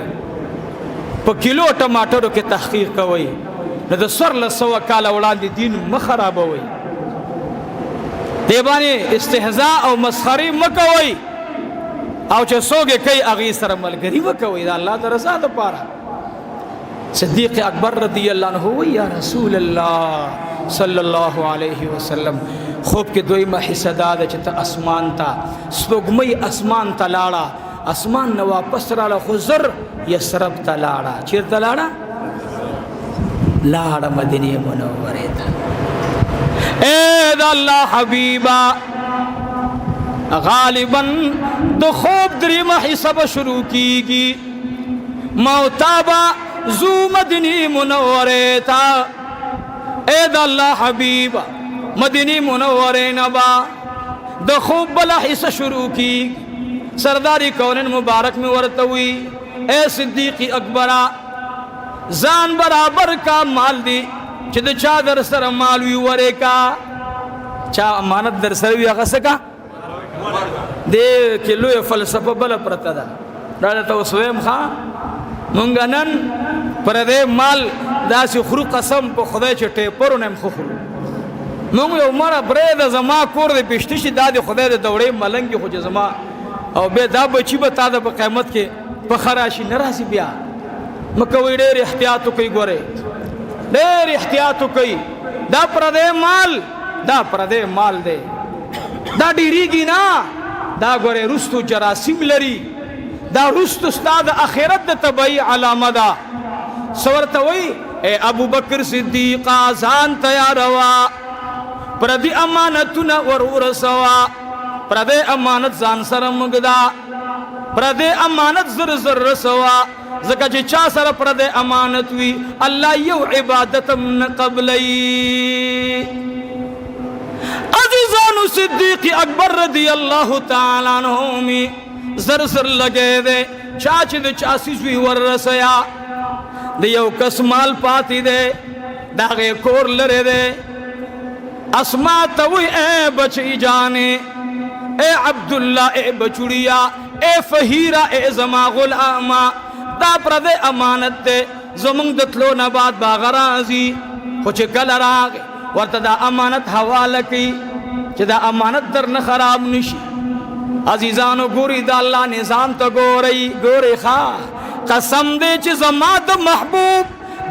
प किलो टमाटर के तहकीक कवई न द सर लसवा काला उड़ान दीन मखराब होई देबानी इस्तेहजा और मस्खरी मकवई आओ चे सोगे कई अगी सर मलगरी मकवई अल्लाह द रज़ा द पारा सिद्दीक अकबर रदी अल्लाह अन्हु या रसूल अल्लाह सल्लल्लाहु अलैहि वसल्लम खूब के दोई मा हिस्सा दाद चित आसमान ता स्पोगमई आसमान तलाड़ा आसमान न वापस राला खुजर यसरब तलाड़ा चिर तलाड़ा लाड़ा मदीने मुनव्वरे था ए अल्लाह हबीबा गालिबन दो खूब दरीमा हिसाब शुरू की मौताबा जू मदनी मुनव्वरे था ए अल्लाह हबीबा मदनी मुनव्वरे नबा दो खूब बला हिस्सा शुरू की सरदारी कौनैन मुबारक में वरतवी ए सिद्दीकी अकबरा जान बराबर का माल दी चिद चादर सर मालवी वरे का चा अमानत दर सर भी अगस का दे किलो फलसफा बल प्रतदा डाला तो स्वयं खा मुंगनन परदे माल दासी खुरु कसम पे खुदा चटे पर नेम खुखरु मुंग उमर ब्रेद जमा कोर दे पिश्तिश दाद खुदा दे दौड़े मलंग खुज जमा और बे दा बची बता द क़यामत के पखराशी नरासी बिया मकवई डेर एहतियात कई गोरे डेर एहतियात कई दा परदे माल दे दा डीरीगी ना दा गोरे रुस्तु जरासीम लरी दा रुस्तु उस्ताद आखिरत तबई अलामदा सवरतवई ए अबू बकर सिद्दीक आजान तैयारवा प्रदि अमानतुना वरूर सवा प्रदे अमानत जान सरमगदा प्रदे अमानत जर जर रसवा जका जे चा सर प्रदे अमानत वी अल्लाह यो इबादत न कबलई अजीजानु सिद्दीक अकबर रदी अल्लाह ताला अन्हु में जर जर लगे दे चाच दे चासी वी वर रसया दे यो कसमाल पाती दे दागे कोर लरे दे अस्मा तवी ए बची जाने ए अब्दुल्ला ए बचुड़िया ए फहीरा ए जमा गुलामा दा प्रदे अमानत दे जमुंग दतलो नबाद बागराजी कुछ कल राग वर्तदा अमानत हवाला की चदा अमानत दर न खराब निशी अजीजानो गोरी दा अल्लाह निजाम तो गोरे खा कसम दे च जमा द महबूब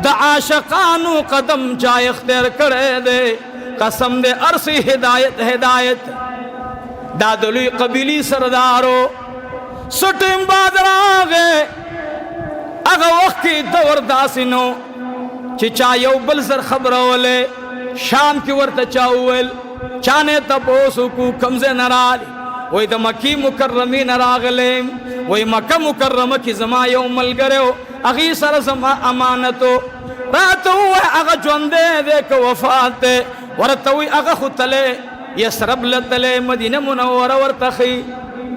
द आशिकानो कदम जा इख्तियार करे दे कसम दे अरसी हिदायत दादुली कबीली सरदारो सुटिम बादरागे अग वक्त दौर दासिनो चिचा यो बलसर खबर वाले शाम की वर्त चावल चाने तपोसु को कमजे नराली वही तो मक्की मुकर्रमी नरागले वही मक्का मुकर्रम की जमा यो मल गरे अगी सर जमा अमानतो रात हुआ अग जोंदे देख वफात वरतवी अग खुतले यसरब लतले मदीना मुनव्वरा वरतखी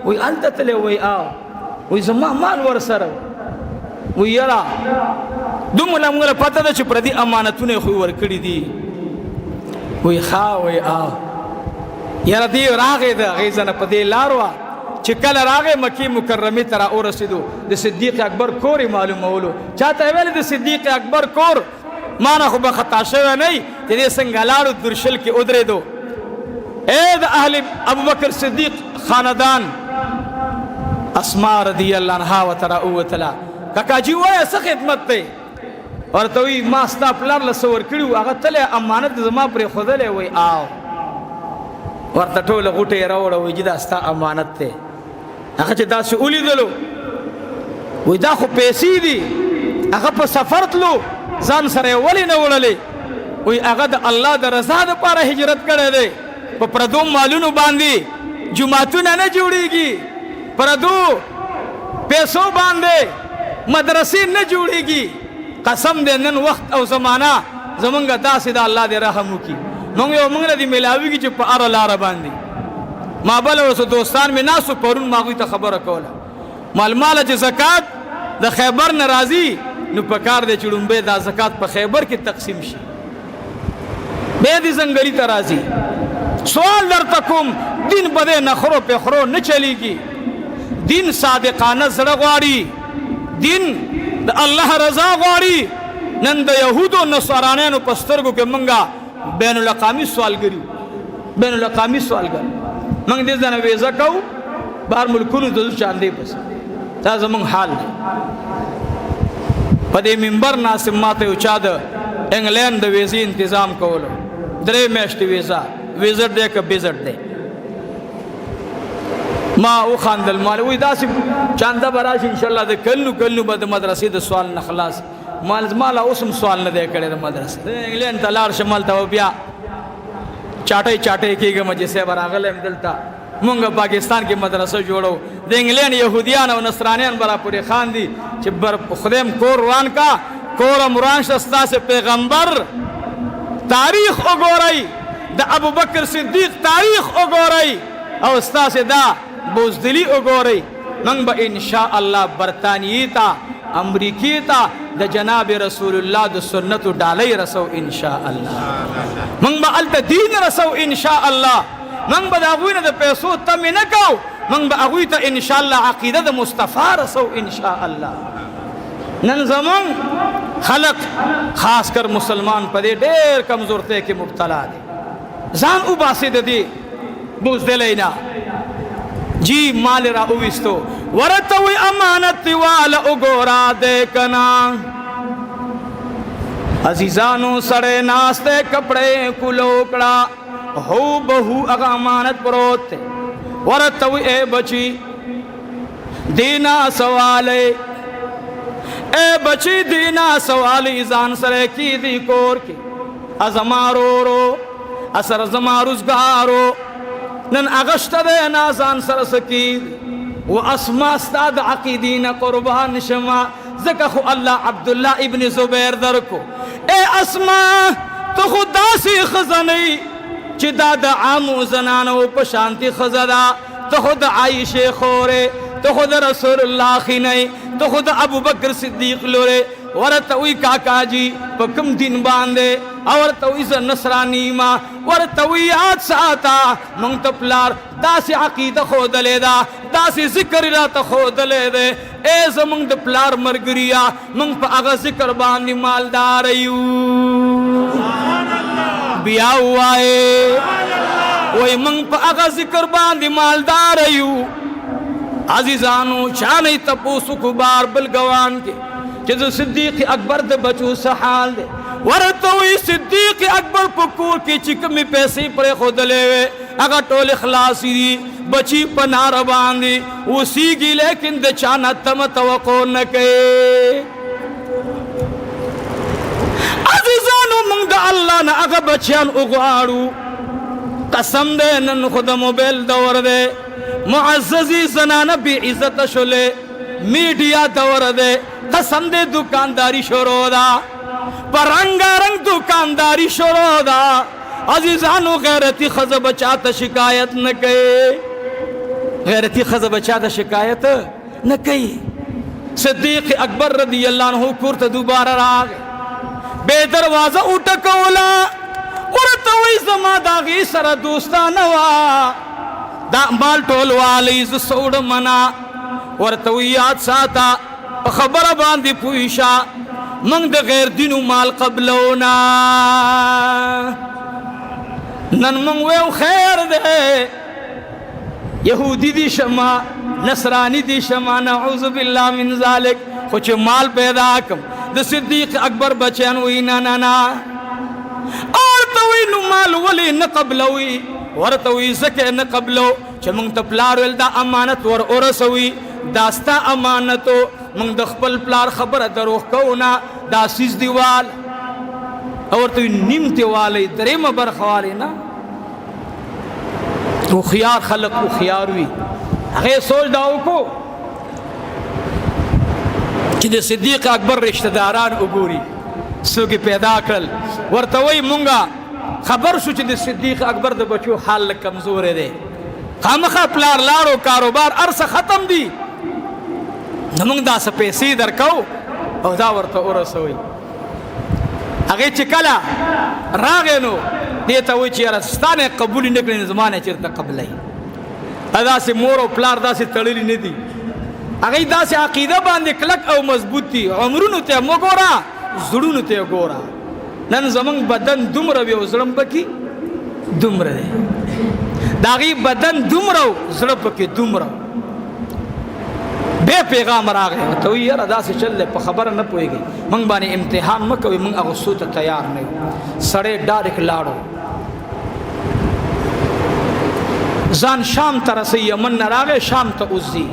वही अल्तले वही आओ वही जमा माल वर सर वही यरा दुमला मुला पता द प्रति अमानतुने खुई वर कड़ी दी वही खा वही आओ यार दी रागे द गैजन पदे लारवा चिकल रागे मक्की मुकर्रमी तरा और रसीदो द सिद्दीक अकबर कोरी मालूम मौलो चाहता है वेले द सिद्दीक अकबर कोर माना खुबा खता शवे नहीं तेरे संगलाड़ दुर्शल के उधरे दो ए द अहले अबू बकर सिद्दीक खानदान अस्मा रदी अल्लाह अन्हा व तरा व तला काका जी वो ऐसा खिदमत पे और तोई मास्ता प्लार लसवर किड़ू आगा तले अमानत जमा पर खुदले वही आओ और तटोल गुटे रावड़ वही जिदा स्ता अमानत थे आगा चिदा से उली दलो वही दा खु पैसी दी आगा पर सफर तलो ځان سره ولې نه وړلې وی هغه د الله د رضا دپاره هجرت کړی دی په پردو مالونو باندې جوماتونه نه جوړیږي پردو پیسو باندې مدرسې نه جوړیږي قسم دې نن وخت او زمانہ زمونږ داسې د الله دې رحم وکړي موږ یو موږ له دې میلاویږي چې په هره لاره باندې ما بل ورسو دوستان مې ناسو پرون ما هغوی ته خبره کوله مال چې زکات د خیبر نه راځي نو په کار دی چې لومبی دا زکات په خیبر کې تقسیم شي بیا دې زنګلي ته راځي سوال درته کوم دین به دی نخرو پخرو نه چلیږي دین صادقانه زړه غواړي دین د الله رضا غواړي نن د یهودو نصرانیانو په سترګو کې مونږه بین الاقوامي سوالګري بین الاقوامي سوالګر مونږ دې ځنه ویزه کوو بهر ملکونو ته ځو چاندې پس دا زمونږ حال دی په دې منبر ناسم ماته یو چا د انګلینډ د ویزې انتظام کولو 3 میاشتې ویزه ویزټ دی که بیزټ دی ما وخاندل مال وی داسې چانده به راشي انشاءالله د کلنو به د مدرسې د سوال نه خلاص مالا اوس هم سوال نه دی کړی د مدرسې د انګلینډ ته لاړ شم هلته بیا چاټۍ کېږم چې صاحب راغلی یم دلته مونږ پاکستان کې مدرسه جوړو د انګلینډ یهودیان او نصرانیان به راپورې خاندي چې خدای م کور وران کا کور م وران شه ستاسې پیغمبر تاریخ وګورئ د ابوبکر صدیق تاریخ وګورئ او ستاسې دا بوزدلی وګورئ موږ به انشاءالله برطانیې ته امریکې ته د جناب رسول الله د سنتو ډالۍ رسو انشاءالله موږ به هلته دین رسو انشاءالله موږ به د هغوی نه د پیسو تمې نه کوو موږ به هغوی ته انشاءالله عقیده د مصطفی رسو انشاءالله نن زمونږ خلق خاص کر مسلمان په دې ډېر کمزورتۍ کې مبتلا دی ځان وباسي د دې بوزدلی نه جی مال را اویستو ورته وی امانت والا وګورا دې کنا عزیزانو سړی ناسته کپڑے کولو کړه هو بهو هغه امانت پروت ورته وی اے بچی دینا سوال اے بچی دینا سوال ځان سره کی دی کور کې ازمارو اثر زما روزګارو نن اغشت ده نازان سره سکی و اسما استاد عقیدین قربان شما زکه خو الله عبد الله ابن زبیر درکو اے اسما تو خدا سی خزنی چې دا د عامو زنانو په شانتی خزدا تو خود عائشه خوره تو خود رسول الله خینی تو خود ابو بکر صدیق لوره ورته وی کاکا جی په کوم دین باندې او ورته وی ز نصرانی ما ورته وی یاد ساته مونږ ته پلار داسې عقیده ښودلې ده داسې ذکر راته ښودلی دی ای زمونږ د پلار ملګریا مونږ په هغه ذکر باندې مالدار یو بیا ووایې وی مونږ په هغه ذکر باندې مالدار یو عزیزانو چا نه تپوس کو بار بل ګوان کې چې صدیق اکبر د بچو سحال دی ورته وی صدیق اکبر په کور کې چې کومې پیسې پرې ښودلې وې هغه ټول خلاصې دي بچی په ناره باندې اوسیږي لیکن د چا نه تمه توقع نه کوي عزیزانو موږ د الله نه هغه بچیان وغواړو قسم دی نن خو د موبایل دور دی معززی زنانه بی عزت شولې میډیا دور دی قسم دے دکانداری شروع دا پرنگارنگ دکانداری شروع دا عزیزانو غیرتی خز بچاتا شکایت نہ کئے غیرتی خز بچاتا شکایت نہ کئے صدیق اکبر رضی اللہ عنہ کورتا دوبارہ راگ بے دروازہ اٹکولا ورطوی زما داغی سر دوستانوا دا مال ٹول والی زسوڑ منا ورطوی یاد ساتا خبر باندې پویشا منگ د غیر دینو مال قبلونا نن منگ ویو خیر دے یہودی دی شما نصرانی دی شما نعوذ باللہ من ذالک خوچ مال پیدا کم د صدیق اکبر بچین وی نا اور توی نو مال ولی نقبلوی ورطوی زکے نقبلو چھ منگ تپلار ویل دا امانت ور ارسوی داستا امانتو من د خپل پلار خبره دروغ کوو نه دا سیز دیوال او ورته نیم دیوالی درېیمه برخه والی نه هوښیار خلک هوښیار وي هغې سوچ دا وکړو چې د صدیق اکبر رشته داران وګوري څوک پیدا کړل ورته وایي مونږه خبر شو چې د صدیق اکبر د بچو حال لږ کمزوری دی خامخا پلار لاړو کاروبار ارسه ختم دي نو موږ دا څه پیسې درکو او دا ورته ورسوئ هغې چې کله راغی نو دې ته وایي چې یاره ستا نه قبول نه کړې نو زما نه چېرته قبلوي داسې مور او پلار داسې تړلي نه دي هغې داسې عقیده باندې کلک او مضبوط دي عمرونو ته مه ګوره زړونو ته یې ګوره نن زمونږ بدن دومره وي او زړه پکې دومره دی د هغې بدن دومره و زړه پکې دومره بیا پیغام راغی ورته وایي یاره داسې چل دی په خبره نه پوهېږئ موږ باندې امتحان مه کوئ موږ اغوستو ته تیار نه یو سړی ډایرکټ لاړو ځان شام ته رسوي یمن نه راغی شام ته اوځي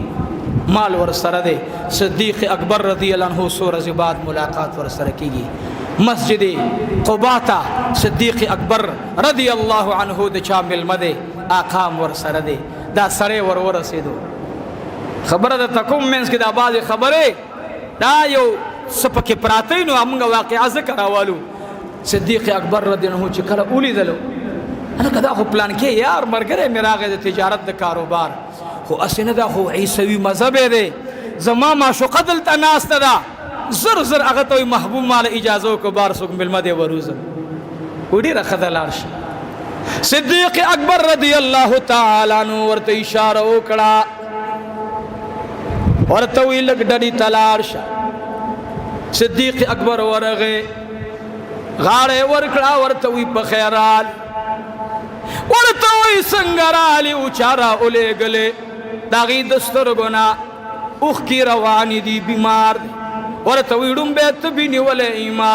مال ورسره دی صدیق اکبر رضی الله عنه څو ورځې بعد ملاقات ورسره کېږي مسجد قباء ته صدیق اکبر رضی الله عنه د چا مېلمه دی آقام ورسره دی دا سړی ورسېدو خبره درته کوم منځ کې دا بعضې خبرې دا یو څه پکې پراته وي نو موږ واقعه ځکه راولو صدیق اکبر رضی الله عنه چې کله ولیدلو هلکه دا خو پلان کې یار ملګری مې راغی د تجارت د کاروبار خو اسې نه دا خو عیسوي مذهب دی زما معشوقه دلته ناسته ده زر زر هغه ته وایي محبوب ماله اجازه وکړه بار څوک مېلمه دی وروځم و ډېره ښه ده لاړ شه صدیق اکبر رضی الله تعالی عنه ورته اشاره وکړه ورته وی لږ ډډې ته لاړ شه صدیق اکبر ورغې غاړه یې ورکړه ورته وی په خیر رال ورته وی څنګه رالې اوچا راولېږلې د هغې د سترګو نه اوښکې روانې دي بیمار دی ورته وی ړومبی ته بې نیولی ما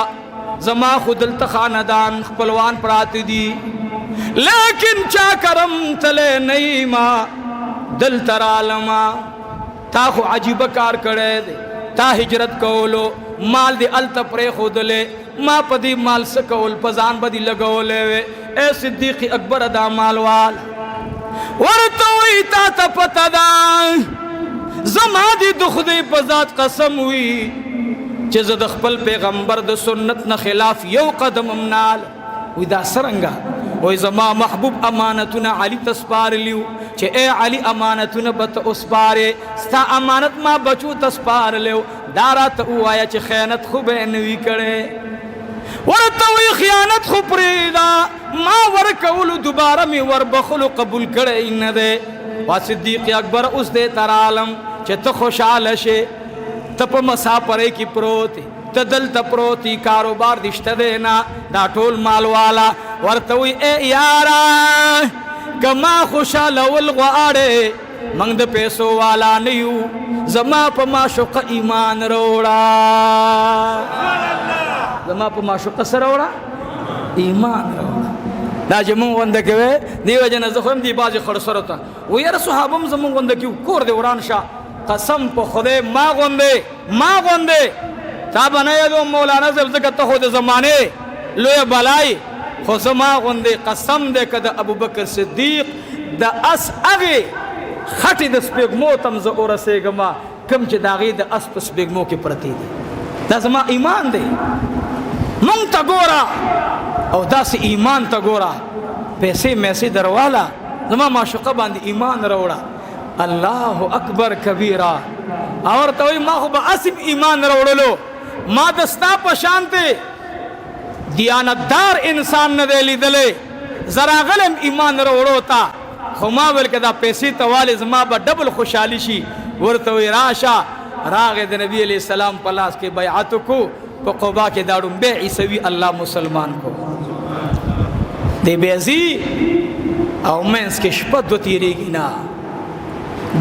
زما خو دلته خاندان خپلوان پراته دي لیکن چا کرم تلی نه ما دلته رالما تا خو عجیبه کار کړی دی تا هجرت کولو مال دی هلته پرېښودلی ما په دې مال څه کول په ځان به دې لګولی وې ای صدیق اکبر دا مال وال ورته وایي تا ته پته ده زما دې د خدای په ذات قسم وي چې زه د خپل پیغمبر د سنت نه خلاف یو قدم هم نه وي دا څرنګه وای زما محبوب امانتونه علي ته سپارلیو چې ای علي امانتونه به ته وسپارې ستا امانت ما بچو ته سپارلیو دا راته ووایه چې خیانت خو به یې نه وي کړی ورته وایي خیانت خو پرېږده ما ورکولو دوباره مې وربخلو قبول کړی نه دی وا صدیق اکبر اوس دې ته رالم چې ته خوشحاله شې ته په مسافرۍ کې پروت ته دلته پروت کاروبار دې شته دی نه دا ټول مال والا ورته وایي ای یاره که ما خوشحالول غواړې موږ د پیسو والا نه یو زما په معشوقه ایمان راوړه زما په معشوقه څه راوړه ایمان راوړه دا چې مونږ غونډه کوې دې وجه نه زه خو هم دې بعضې خړسرو ته و یاره صحابه هم زمونږ غونډه کې کور دې وران شه قسم په خدای ما غوندې تا به نه یادوم مولانا صاحب ځکه ته خو د زمانې لویه بلای خو زما غوندې قسم دی که د ابوبکر صدیق د اس هغې خټې د سپېږمو ته هم زه ورسېږم کوم چې د هغې د اس په سپېږمو کې پرتې دي دا زما ایمان دی مونږ ته ګوره او داسې ایمان ته ګوره پیسې میسې درواله زما معشوقه باندې ایمان راوړه الله اکبر کبیره او ورته وایي ما خو به اسیم ایمان راوړلو ما د ستا په شانتې دیانتدار انسان نه دی لیدلی زه راغلم ایمان راوړو ته خو ما ویل که دا پیسې ته والې زما به ډبل خوشحالي شي ورته وایي راشه راغې د نبي علیه السلام په لاس کې بیعت وکړو په قبا کې دا ړومبی عیسوي الله مسلمان کو دی بیا ځي او منځ کې شپه دوه تېرېږي نه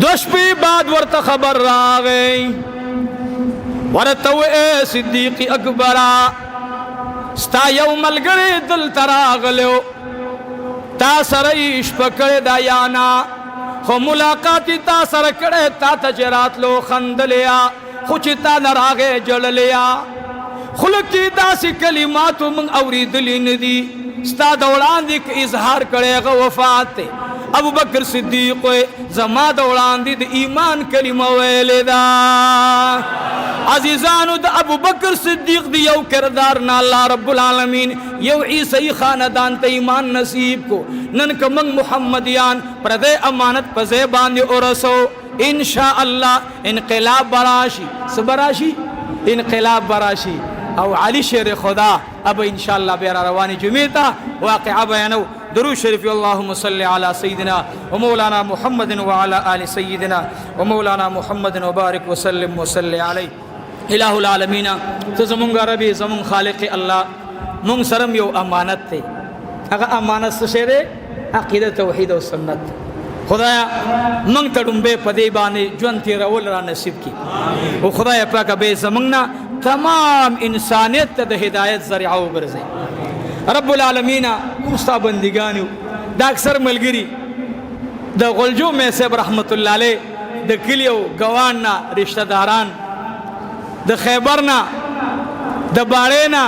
2 شپې بعد ورته خبر راغی ورته وایي صدیق اکبره ستا یو ملګری دلته راغلی تا سره یې شپه کړې دا یا نه خو ملاقات یې تا سره کړی تا ته چې راتلو خندلیا खुचिता नरागे जड़ लिया खुलक की दासी कलिमात मंग औरी दिली नदी स्ता दौड़ान दिक इजहार करेगा वफात अबू बकर सिद्दीक जमा दौड़ान दी ईमान कलिमा वेलेदा अजीजानु द अबू बकर सिद्दीक दी यौ किरदार ना अल्लाह रब्बुल आलमीन यौ ईसाई खानदान ते ईमान नसीब को नन कमंग मुहम्मदियान प्रदे अमानत पजे बांधे और सो इंशाअल्लाह इनकलाब बराशी सबराशी इनकलाब बराशी और अली शेर खुदा अब इंशाअल्लाह बेरा रवानी जुमेता वाक़िआ बयानो दुरूद शरीफ अल्लाहुम्मा सल्लि अला सय्यिदिना व मौलाना मुहम्मदिन व अला आलि सय्यिदिना व मौलाना मुहम्मदिन व बारिक व सल्लिम व सल्लि अलैहि इलाहुल आलमीना तो जमुंगा रबी जमुन खालिक अल्लाह मुंग सरम यो अमानत थे अगर अमानत से शेरे अक़ीदत तौहीद व सुन्नत खुदाया मंग तड़ुम्बे पदे बाने जुनती रवल रा नसीब की वो खुदाया पाक बे जमंगना तमाम इंसानियत द हिदायत ज़रिया बरज़े रब्बुल आलमीना मुस्ता बंदिगानु द अक्सर मलगिरी द गुलजो में से रहमतुल्लाह अलैह द किलियो गवाना रिश्तेदारान द खैबरना द बाड़ेना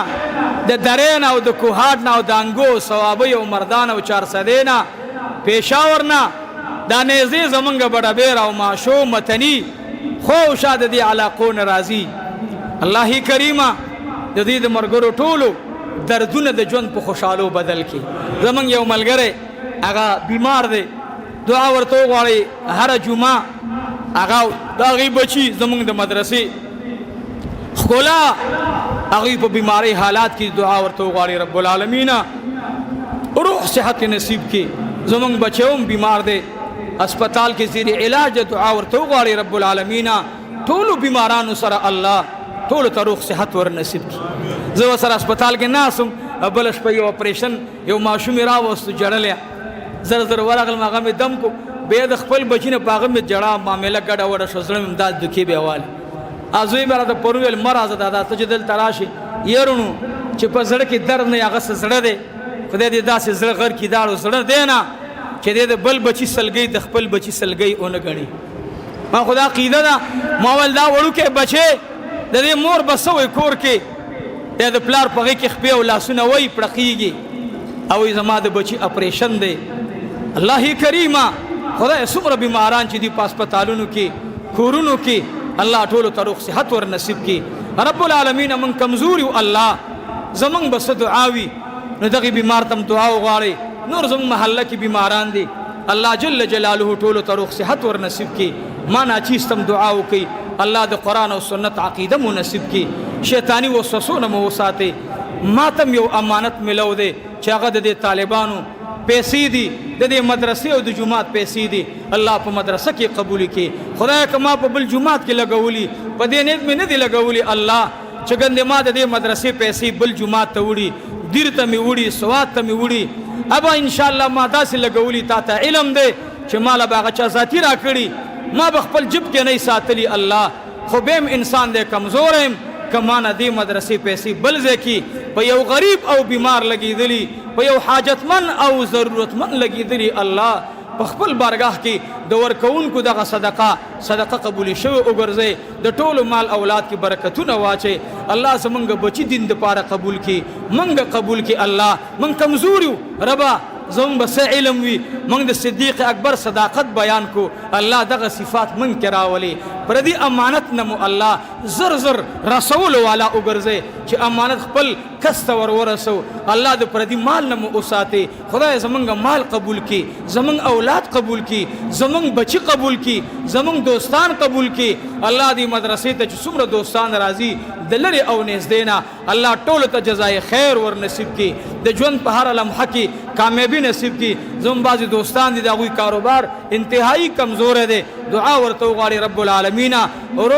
द दरेना व द कुहाटना व द अंगो सवाबी व मर्दाना व चार सदेना पेशावरना दानेज़े ज़मंग बड़ा बेरा व माशो मतनी खोशाद दी अलाक़ो नाराज़ी अल्लाह ही करीमा जदीद मरगरो टोलो दर्दुन द जुन पे खुशालो बदल की ज़मंग यौ मलगरे आगा बीमार दे दुआ वरतो वाले हर जुमा आगा दागी बची ज़मंग द मदरसे खोला आगी पे बीमारी हालात की दुआ वरतो वाले रब्बुल आलमीना रूह सेहत नसीब की ज़मंग बच्चों बीमार दे अस्पताल के ज़रिए इलाज दुआ वरतो वाले रब्बुल आलमीना टोलो बीमारान सर अल्लाह टोलो तरुख सेहत वर नसीब की जो सर अस्पताल के नासुम अबलश पे ऑपरेशन यो माशूम रा वस्तु जड़लिया जर जर वरगल मागा में दम को बेद खपल बची ने पागम में जड़ा मामला गड़ा वड़ा शजर में इमदाद दुखी बेवाल आजुई मेरा तो परुवेल मराज दादा तुझे दिल तराशी येरुनु चिप जड़ की दर्द ने आगा से जड़ दे खुदे दे दा से जड़ घर की दाड़ जड़ देना che de bal bachi salgai de khpal bachi salgai on gani ma khuda aqida da mawal da walu ke bache de de mor basoy kor ke de plar pagi ke khpe o la suna wai praqigi او zama de bachi operation de allah hi karima khuda sumra bimaran chi di अस्पतालों की खोरुनों की अल्लाह टोलो तरुख सेहत और नसीब की रब्बुल आलमीन मन कमजोर हो अल्लाह जमंग बस दुआवी न दगी बीमार तम दुआ गाड़े नूर जम महल्ला की बीमारान दी अल्लाह जल्ल जलालुहु टोलो तरुख सेहत और नसीब की माना चीज तम दुआ की अल्लाह द कुरान और सुन्नत अकीदम व नसीब की शैतानी व ससो न मोसाते मातम यो अमानत मिलो दे चागद दे तालिबानों पैसी दी दे मदरसे और जुमात पैसी दी अल्लाह पर मदरसा की कबूली की खुदा कमा पर बिल जुमात की लगौली पदे नेत में नहीं लगौली अल्लाह चगंदे मा दे मदरसे पैसी बिल जुमात तउड़ी दिर तमी उड़ी स्वात तमी उड़ी अब इंशाअल्लाह मादा से लगौली ताता इल्म दे चमाला बागचा जाती राकड़ी माँ बखपल जिब के नहीं सातली अल्लाह खुबेम इंसान दे कमजोर है कमाना दी मदरसे पैसी बलजे की पयो गरीब और बीमार लगी दिली पयो हाजतमंद और ज़रूरतमंद लगी दिली अल्लाह बखपल बारगाह की दौर कौन को दगा सदका कबूली शव उगरजे द टोल माल औलाद की बरकतु नवाचे अल्लाह से मंग बची दिन दोपारा कबूल की मंग कबूल की अल्लाह मंग कमजोर रबा जम बस इल्म वी मंग सिद्दीक़ अकबर सदाकत बयान को अल्लाह दगा सिफात मंग करावली प्रदी अमानत नमो अल्लाह जर जर रसूल वाला उगरजे कि अमानत खपल कस्तवर वरसो अल्लाह दे प्रदी माल नमो उसाते खुदा जमंग माल कबूल की जमंग औलाद कबूल की जमंग बच्ची कबूल की जमंग दोस्तान कबूल की अल्लाह दी मदरसे ते सुमर दोस्तान राजी दलरे औनेस देना अल्लाह टोल त जजाए खैर वर नसीब की द जुन पहाड़ लम्हा की कामयाबी नसीब की जम बाजी दोस्तान दी दावी कारोबार इंतहाई कमजोर है दे दुआ वर तो गाड़ी रब्बुल आलमीना और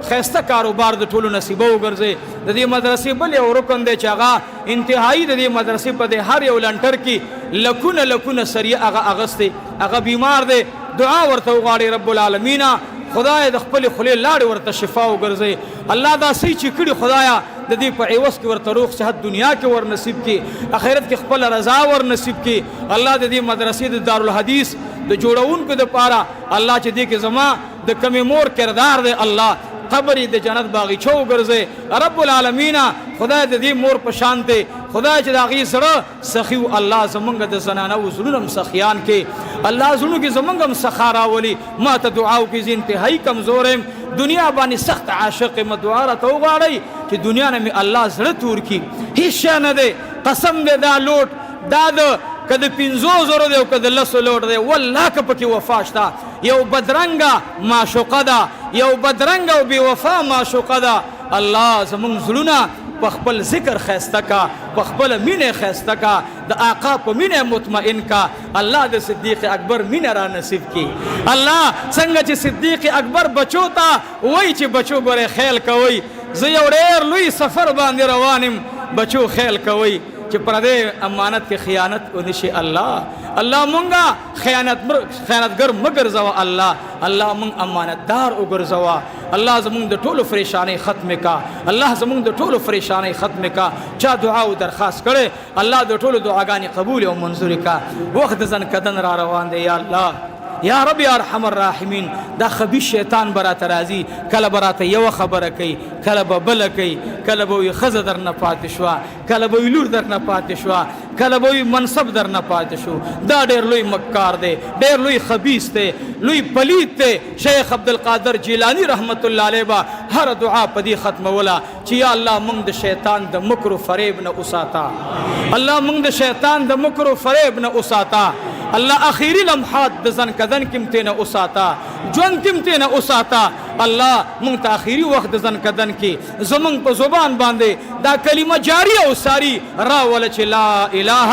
खैस्ता कारोबार द टोलो नसीबो गर्जे ददी मदरसे बले और रुकन दे चागा इंतहाई ददी मदरसे पदे हर यो लंटर की लकुन सरिया आगा अगस्ते आगा बीमार दे दुआ वर तो गाड़ी रब्बुल आलमीना खुदाया द खपल खुले लाड़ वर शिफा गर्जे अल्लाह दा सही चिकड़ी खुदाया ददी पर एवस की वर तरूख सेहत दुनिया के वर नसीब की आखिरत के खपल रजा वर नसीब की अल्लाह ददी मदरसे द दारुल हदीस द जोड़उन को द पारा अल्लाह च दे के जमा द कमे मोर किरदार दे अल्लाह قبر د جنت باغچو ګرځي رب العالمین خدای دې مور په شان ته خدای چې دا غي سره سخیو الله زمونږ د زنانه وزلونم سخیان کې الله زونو کې زمونږم سخارا ولي ما ته دعاو کې زین انتهایی کمزورم دنیا باندې سخت عاشق م دعا را تو غواړي چې دنیا نه می الله زړه تور کی هیڅ نه ده قسم دې دا لوټ دا د کده 500 دی او کده لسو لوټ دی والله که پکې وفا شته یو بدرنګه معشوقه ده یو بدرنګه او بی وفا معشوقه ده الله زمون زلونه په خپل ذکر خسته کا په خپل مینه خسته کا د آقا په مینه مطمئن کا الله د صدیق اکبر مینه را نصیب کی الله څنګه چې صدیق اکبر بچو ته وای چې بچو ګره خیال کوي زه یو ډېر لوی سفر باندې روانم بچو خیال کوي چې پر دې امانت کې خیانت ونشي الله مونږه خیانتګر مگر زوا الله مونږ امانتدار وګرځوا الله زمونږ د ټولو پریشانۍ ختم کا الله زمونږ د ټولو پریشانۍ ختم کا چا دعا او درخواست کړي الله د ټولو دعاګانې قبول او منظور کا وخت ځن کدن را روان دی یا الله یا رب یا ارحم الراحمین دا خبیث شیطان برات راضی کله برات یو خبره کوي کله بل کوي کله به خزه در نه پات شو کله به لور در نه پات شو کله به منصب در نه پات شو دا ډېر لوی مکار دی ډېر لوی خبیث دی لوی پلید دی شیخ عبدالقادر جیلانی رحمت الله علیه با هر دعا پدی ختم ولا چې یا الله موږ د شیطان د مکر او فریب نه اوساتا الله موږ د شیطان د مکر او فریب نه اوساتا الله اخیری لمحات د ځن کدن کمته نه اوساتا ژوند کمته نه اوساتا الله مونږ ته اخیری وخت د ځن کدن کې زمونږ په زبان باندې دا کلمه جاری او ساری راول چې لا اله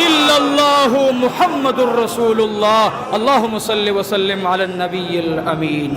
الا الله محمد رسول الله اللهم صل وسلم على النبي الامين